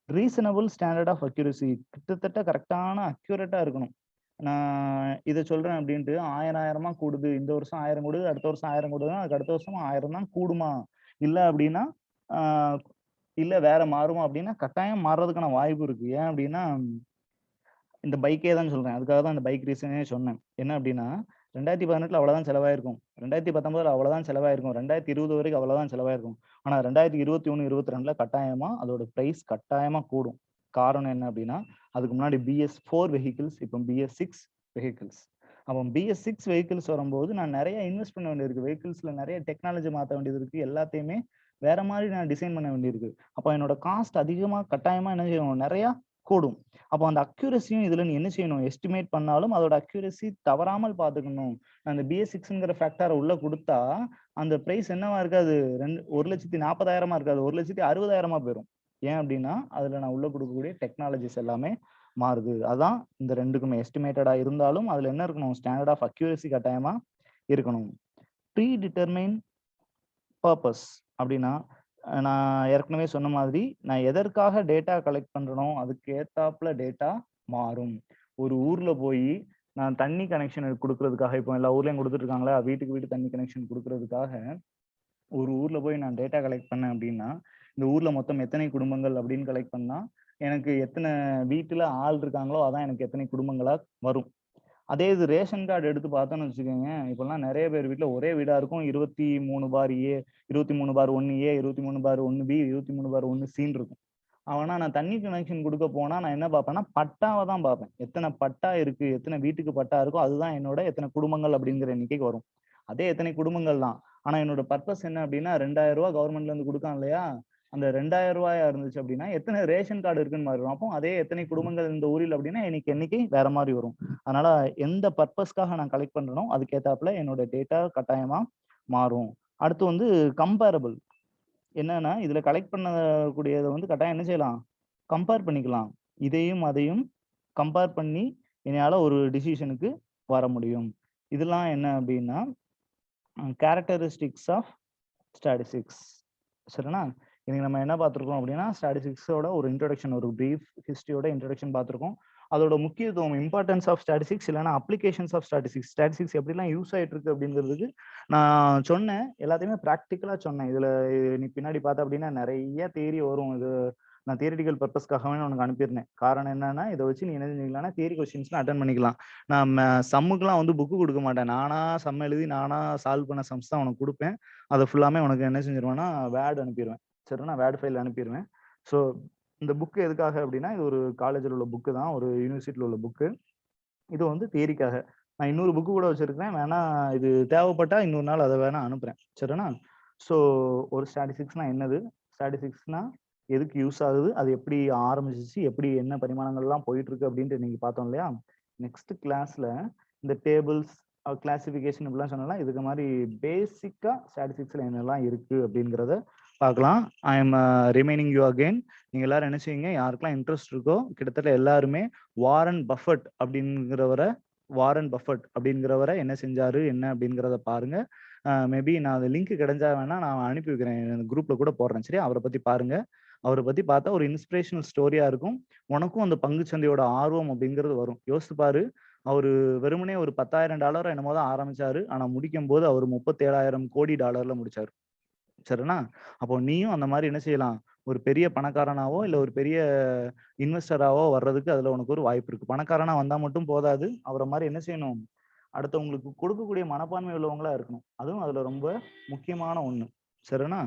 ரீசனபிள் ஸ்டாண்டர்ட் ஆஃப் அக்யூரசி, கிட்டத்தட்ட கரெக்டான அக்யூரேட்டா இருக்கணும். நான் இதை சொல்றேன் அப்படின்ட்டு 1000 கூடுது, இந்த வருஷம் 1000 கூடுது, அடுத்த வருஷம் 1000 கூடுதுன்னா அதுக்கு அடுத்த வருஷம் 1000 தான் கூடுமா? இல்ல அப்படின்னா இல்ல வேற மாறுமா அப்படின்னா கட்டாயம் மாறுறதுக்கான வாய்ப்பு இருக்கு. ஏன் அப்படின்னா இந்த பைக்கே தான் சொல்றேன். அதுக்காக தான் இந்த பைக் ரீசனே சொன்னேன். என்ன அப்படின்னா 2018ல அவ்வளவுதான் செலவாயிருக்கும். 2019ல அவ்வளவுதான் செலவாயிருக்கும். 2020 வரைக்கும் அவ்வளவுதான் செலவாயிருக்கும். ஆனா 2021, 22ல கட்டாயமா அதோட பிரைஸ் கட்டாயமா கூடும். காரணம் என்ன அப்படின்னா அதுக்கு முன்னாடி BS4 வெஹிக்கிள்ஸ், இப்போ BS6 வெஹிக்கிள்ஸ். அப்போ BS6 வெஹிக்கிள்ஸ் வரும்போது நான் நிறைய இன்வெஸ்ட் பண்ண வேண்டியிருக்கு. வெஹிக்கிள்ஸ்ல நிறைய டெக்னாலஜி மாற்ற வேண்டியது இருக்கு. எல்லாத்தையுமே வேற மாதிரி நான் டிசைன் பண்ண வேண்டியிருக்கு. அப்போ என்னோட காஸ்ட் அதிகமா கட்டாயமா என்ன செய்யணும், நிறைய கூடும். அப்போ அந்த அக்யூரசியும் இதுல நீ என்ன செய்யணும், எஸ்டிமேட் பண்ணாலும் அதோட அக்யூரசி தவறாமல் பார்த்துக்கணும். அந்த BS6ங்கிற ஃபேக்டரை உள்ள கொடுத்தா அந்த பிரைஸ் என்னவா இருக்காது, 1,40,000 இருக்காது, 1,60,000 போயிடும். ஏன் அப்படின்னா அதுல நான் உள்ள கொடுக்கக்கூடிய டெக்னாலஜிஸ் எல்லாமே மாறுது. அதான் இந்த ரெண்டுக்குமே எஸ்டிமேட்டடா இருந்தாலும் அதுல என்ன இருக்கணும், ஸ்டாண்டர்ட் ஆஃப் அக்யூரசி கட்டாயமா இருக்கணும். ப்ரீ டிட்டர்மைன் பர்பஸ் அப்படின்னா நான் ஏற்கனவே சொன்ன மாதிரி நான் எதற்காக டேட்டா கலெக்ட் பண்றனோ அதுக்கு ஏத்தாப்புல டேட்டா மாறும். ஒரு ஊர்ல போய் நான் தண்ணி கனெக்ஷன் கொடுக்கறதுக்காக, இப்போ எல்லா ஊர்லயும் கொடுத்துட்டு இருக்காங்களா, வீட்டுக்கு வீட்டு தண்ணி கனெக்ஷன் கொடுக்கறதுக்காக ஒரு ஊர்ல போய் நான் டேட்டா கலெக்ட் பண்ணேன் அப்படின்னா இந்த ஊர்ல மொத்தம் எத்தனை குடும்பங்கள் அப்படின்னு கலெக்ட் பண்ணா எனக்கு எத்தனை வீட்டுல ஆள் இருக்காங்களோ அதான் எனக்கு எத்தனை குடும்பங்களா வரும். அதே இது ரேஷன் கார்டு எடுத்து பார்த்தோம்னு வச்சுக்கோங்க, இப்பெல்லாம் நிறைய பேர் வீட்டுல ஒரே வீடா இருக்கும். 23/A, 23/1A, 23/1B, 23/1C இருக்கும். அவனா நான் தண்ணி கனெக்ஷன் கொடுக்க போனா நான் என்ன பார்ப்பேன்னா பட்டாவை தான் பார்ப்பேன். எத்தனை பட்டா இருக்கு, எத்தனை வீட்டுக்கு பட்டா இருக்கோ அதுதான் என்னோட எத்தனை குடும்பங்கள் அப்படிங்கிற எண்ணிக்கைக்கு வரும். அதே எத்தனை குடும்பங்கள் தான். ஆனா என்னோட பர்பஸ் என்ன அப்படின்னா 2,000 ரூபாய் கவர்மெண்ட்ல இருந்து கொடுக்கான் இல்லையா, அந்த 2,000 ரூபாயா இருந்துச்சு அப்படின்னா எத்தனை ரேஷன் கார்டு இருக்குன்னு மாதிரி வரும். அப்போ அதே எத்தனை குடும்பங்கள் இந்த ஊரில் அப்படின்னா எனக்கு எண்ணிக்கை வேற மாதிரி வரும். அதனால எந்த பர்பஸ்க்காக நான் கலெக்ட் பண்றேனோ அதுக்கேத்தாப்புல என்னோட டேட்டா கட்டாயமா மாறும். அடுத்து வந்து கம்பேரபிள். என்னன்னா இதுல கலெக்ட் பண்ணக்கூடியதை வந்து கட்டாயம் என்ன செய்யலாம், கம்பேர் பண்ணிக்கலாம். இதையும் அதையும் கம்பேர் பண்ணி என்னால ஒரு டிசிஷனுக்கு வர முடியும். இதெல்லாம் என்ன அப்படின்னா கேரக்டரிஸ்டிக்ஸ் ஆஃப் ஸ்டாட்டிஸ்டிக்ஸ். சரினா? இன்னைக்கு நம்ம என்ன பார்த்துருக்கோம் அப்படின்னா ஸ்டாட்டிஸ்டிக்ஸோட ஒரு இன்ட்ரடக்ஷன், ஒரு பிரீஃப் ஹிஸ்டரியோட இன்ட்ரடக்ஷன் பார்த்துருக்கோம். அதோட முக்கியத்துவம், இம்பார்ட்டன்ஸ் ஆஃப் ஸ்டாட்டிஸ்டிக்ஸ் இல்லைன்னா அப்ளிகேஷன்ஸ் ஆஃப் ஸ்டாட்டிஸ்டிக்ஸ், ஸ்டாட்டிஸ்டிக்ஸ் எப்படிலாம் யூஸ் ஆயிட்டு இருக்கு அப்படிங்கிறதுக்கு நான் சொன்னேன். எல்லாத்தையுமே ப்ராக்டிக்கலா சொன்னேன். இதுல நீ பின்னாடி பார்த்த அப்படின்னா நிறைய தியரி வரும். இது நான் தியரிட்டிக்கல் பர்பஸ்க்காகவே உனக்கு அனுப்பியிருந்தேன். காரணம் என்னன்னா, இதை வச்சு நீ என்ன செஞ்சுக்கலாம்னா தியரி கொஸ்டின்ஸ்லாம் அட்டன் பண்ணிக்கலாம். நான் சம்முக்குலாம் வந்து புக்கு கொடுக்க மாட்டேன். நானா சம் எழுதி நானா சால்வ் பண்ண சம்ஸ் தான் உனக்கு கொடுப்பேன். அதை ஃபுல்லாமே உனக்கு என்ன செஞ்சிருவேன்னா வேர்டு அனுப்பிடுவேன். சரிண்ணா, வேர்டு ஃபைல் அனுப்பிடுவேன். ஸோ இந்த புக்கு எதுக்காக அப்படின்னா, இது ஒரு காலேஜில் உள்ள புக்கு தான், ஒரு யூனிவர்சிட்டியில் உள்ள புக்கு. இது வந்து தியரிக்காக. நான் இன்னொரு புக்கு கூட வச்சிருக்கேன். வேணா இது தேவைப்பட்டா இன்னொரு நாள் அதை வேணா அனுப்புறேன். சரிண்ணா. ஸோ ஒரு ஸ்டாட்டிஸ்டிக்ஸ்னா என்னது, ஸ்டாட்டிஸ்டிக்ஸ்னா எதுக்கு யூஸ் ஆகுது, அது எப்படி ஆரம்பிச்சிச்சு, எப்படி என்ன பரிமாணங்கள்லாம் போயிட்டு இருக்கு அப்படின்ட்டு இன்னைக்கு பார்த்தோம் இல்லையா. நெக்ஸ்ட் கிளாஸ்ல இந்த டேபிள்ஸ் கிளாசிஃபிகேஷன் இப்படிலாம் சொன்னாலாம் இதுக்கு மாதிரி பேசிக்கா ஸ்டாட்டிஸ்டிக்ஸ்ல என்னெல்லாம் இருக்கு அப்படிங்கிறத பார்க்கலாம். I am remaining you again. நீங்க எல்லாரும் என்ன செய்யுங்க, யாருக்கெல்லாம் இன்ட்ரெஸ்ட் இருக்கோ கிட்டத்தட்ட எல்லாருமே வாரன் பஃபட் அப்படிங்கிறவரை என்ன செஞ்சாரு என்ன அப்படிங்கிறத பாருங்க. மேபி நான் அந்த லிங்க் கிடைச்சா வேணா நான் அனுப்பி வைக்கிறேன், குரூப்ல கூட போடுறேன். சரி, அவரை பத்தி பாருங்க. அவரை பத்தி பார்த்தா ஒரு இன்ஸ்பிரேஷனல் ஸ்டோரியா இருக்கும். உனக்கும் அந்த பங்குச்சந்தையோட ஆர்வம் அப்படிங்கிறது வரும். யோசித்து பாரு, அவரு வெறுமனே ஒரு $10,000 என்னமோ தான் ஆரம்பிச்சாரு. ஆனா முடிக்கும் போது அவர் $37,000 கோடி முடிச்சாரு. சரிண்ணா. அப்போ நீயும் அந்த மாதிரி என்ன செய்யலாம், ஒரு பெரிய பணக்காரனாவோ இல்ல ஒரு பெரிய இன்வெஸ்டராவோ வர்றதுக்கு அதுல உனக்கு ஒரு வாய்ப்பு இருக்கு. பணக்காரனா வந்தா மட்டும் போதாது, அவரை மாதிரி என்ன செய்யணும், அடுத்தவங்களுக்கு கொடுக்கக்கூடிய மனப்பான்மை உள்ளவங்களா இருக்கணும். அதுவும் அதுல ரொம்ப முக்கியமான ஒண்ணு. சரிண்ணா.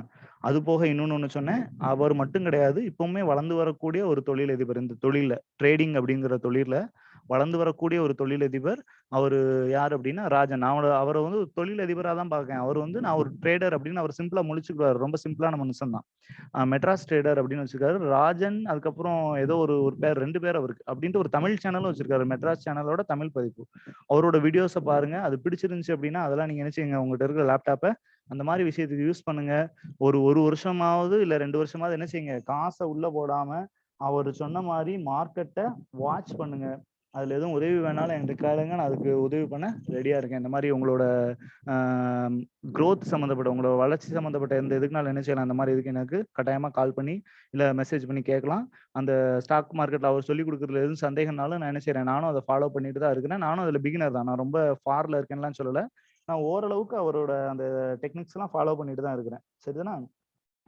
அது போக இன்னொன்னு ஒண்ணு சொன்னேன். அவர் மட்டும் கிடையாது, இப்பவுமே வளர்ந்து வரக்கூடிய ஒரு தொழிலதிபர். இந்த தொழில ட்ரேடிங் அப்படிங்கிற தொழில வளர்ந்து வரக்கூடிய ஒரு தொழிலதிபர். அவரு யார் அப்படின்னா ராஜன். நான் அவரை வந்து தொழிலதிபரா தான் பார்க்கேன். அவர் வந்து நான் ஒரு ட்ரேடர் அப்படின்னு அவர் சிம்பிளா முடிச்சுக்குவாரு. ரொம்ப சிம்பிளான மனுஷன் தான். மெட்ராஸ் ட்ரேடர் அப்படின்னு வச்சிருக்காரு. ராஜன், அதுக்கப்புறம் ஏதோ ஒரு ஒரு பேர், 2 பேர் அவருக்கு அப்படின்ட்டு ஒரு தமிழ் சேனலும் வச்சிருக்காரு. மெட்ராஸ் சேனலோட தமிழ் பதிப்பு. அவரோட வீடியோஸை பாருங்க. அது பிடிச்சிருந்துச்சு அப்படின்னா அதெல்லாம் நீங்க என்ன செய்யுங்க, உங்ககிட்ட இருக்கிற லேப்டாப்பை அந்த மாதிரி விஷயத்துக்கு யூஸ் பண்ணுங்க. ஒரு வருஷமாவது இல்ல 2 வருஷமாவது என்ன செய்யுங்க, காசை உள்ள போடாம அவர் சொன்ன மாதிரி மார்க்கெட்டை வாட்ச் பண்ணுங்க. அதுல எதுவும் உதவி வேணாலும் என்கிட்ட கேளுங்க, நான் அதுக்கு உதவி பண்ண ரெடியா இருக்கேன். இந்த மாதிரி உங்களோட growth சம்மந்தப்பட்ட, உங்களோட வளர்ச்சி சம்மந்தப்பட்ட எந்த இதுக்குனாலும் என்ன செய்யலாம், அந்த மாதிரி இதுக்கு எனக்கு கட்டாயமா கால் பண்ணி இல்ல மெசேஜ் பண்ணி கேட்கலாம். அந்த ஸ்டாக் மார்க்கெட்ல அவர் சொல்லி கொடுக்குறதுல எதுவும் சந்தேகம்னாலும் நான் என்ன செய்யறேன், நானும் அதை ஃபாலோ பண்ணிட்டு தான் இருக்கிறேன். நானும் அதுல பிகினர் தான், நான் ரொம்ப ஃபார்ல இருக்கேன்லாம் சொல்லல. நான் ஓரளவுக்கு அவரோட அந்த டெக்னிக்ஸ் எல்லாம் ஃபாலோ பண்ணிட்டு தான் இருக்கிறேன். சரிதானா.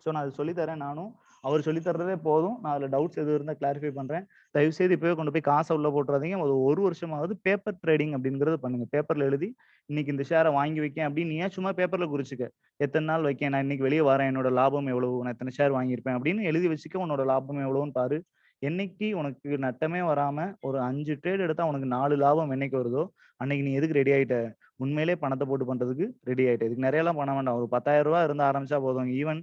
ஸோ நான் அது சொல்லித்தரேன். நானும் அவர் சொல்லித்தரதே போதும். நான் அதில் டவுட்ஸ் எதுவும் இருந்தால் கிளாரிஃபை பண்ணுறேன். தயவுசெய்து இப்போவே கொண்டு போய் காசை உள்ள போட்டுறாதீங்க. ஒரு வருஷமாவது பேப்பர் ட்ரேடிங் அப்படிங்கிறது பண்ணுங்க. பேப்பர்ல எழுதி இன்னைக்கு இந்த ஷேரை வாங்கி வைக்கேன் அப்படின்னு நீ சும்மா பேப்பர்ல குறிச்சுக்க. எத்தனை நாள் வைக்கேன், நான் இன்னைக்கு வெளியே வரேன், என்னோட லாபம் எவ்வளவு, நான் எத்தனை ஷேர் வாங்கியிருப்பேன் அப்படின்னு எழுதி வச்சுக்க. உன்னோட லாபம் எவ்வளவுன்னு பாரு. என்னைக்கு உனக்கு நட்டமே வராம ஒரு 5 ட்ரேட் எடுத்தா உனக்கு 4 லாபம் என்னைக்கு வருதோ அன்னைக்கு நீ எதுக்கு ரெடி ஆயிட்ட, உண்மையிலே பணத்தை போட்டு பண்றதுக்கு ரெடி ஆயிட்ட. இதுக்கு நிறைய எல்லாம் பண்ண வேண்டாம். ஒரு 10,000 இருந்தா ஆரம்பிச்சா போதும். ஈவன்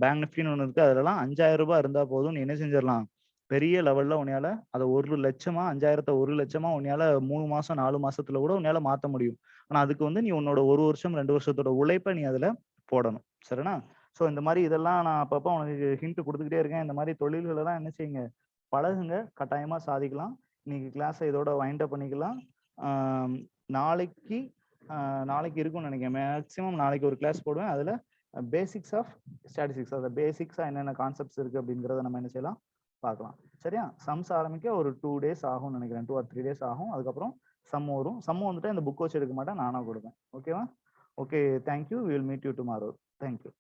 பேங்க் நிஃப்டின்னு ஒன்று இருக்கு, அதுலலாம் $5,000 இருந்தா போதும். நீ என்ன செஞ்சிடலாம், பெரிய லெவல்ல உன்னையால அதை 1,00,000 5,000 1,00,000 உன்னையால 3 மாசம் 4 மாசத்துல கூட உன்னையால மாத்த முடியும். ஆனா அதுக்கு வந்து நீ உன்னோட 1 வருஷம் 2 வருஷத்தோட உழைப்பை நீ அதுல போடணும். சரிண்ணா. ஸோ இந்த மாதிரி இதெல்லாம் நான் அப்பப்போ உனக்கு ஹிண்ட் கொடுத்துக்கிட்டே இருக்கேன். இந்த மாதிரி தொழில்களை எல்லாம் என்ன செய்யுங்க, பழகுங்க, கட்டாயமா சாதிக்கலாம். இன்னைக்கு கிளாஸை இதோட வைண்ட் அப் பண்ணிக்கலாம். நாளைக்கு நாளைக்கு இருக்கும்னு நினைக்கிறேன். மேக்ஸிமம் நாளைக்கு ஒரு கிளாஸ் போடுவேன். அதுல பேசிக்ஸ் ஆஃப் ஸ்டாட்டிஸ்டிக்ஸ், அந்த பேசிக்ஸா என்னென்ன கான்செப்ட்ஸ் இருக்கு அப்படிங்கிறத நம்ம என்ன செய்யலாம், பார்க்கலாம். சரியா. சம்ஸ் ஆரம்பிக்க ஒரு 2 days ஆகும்னு நினைக்கிறேன். 2 or 3 days ஆகும். அதுக்கப்புறம் சம் வரும். சம் வந்துட்டு இந்த புக் வச்சு எடுக்க மாட்டேன், நானா கொடுப்பேன். ஓகேவா. Okay, thank you. Will meet you tomorrow. Thank you.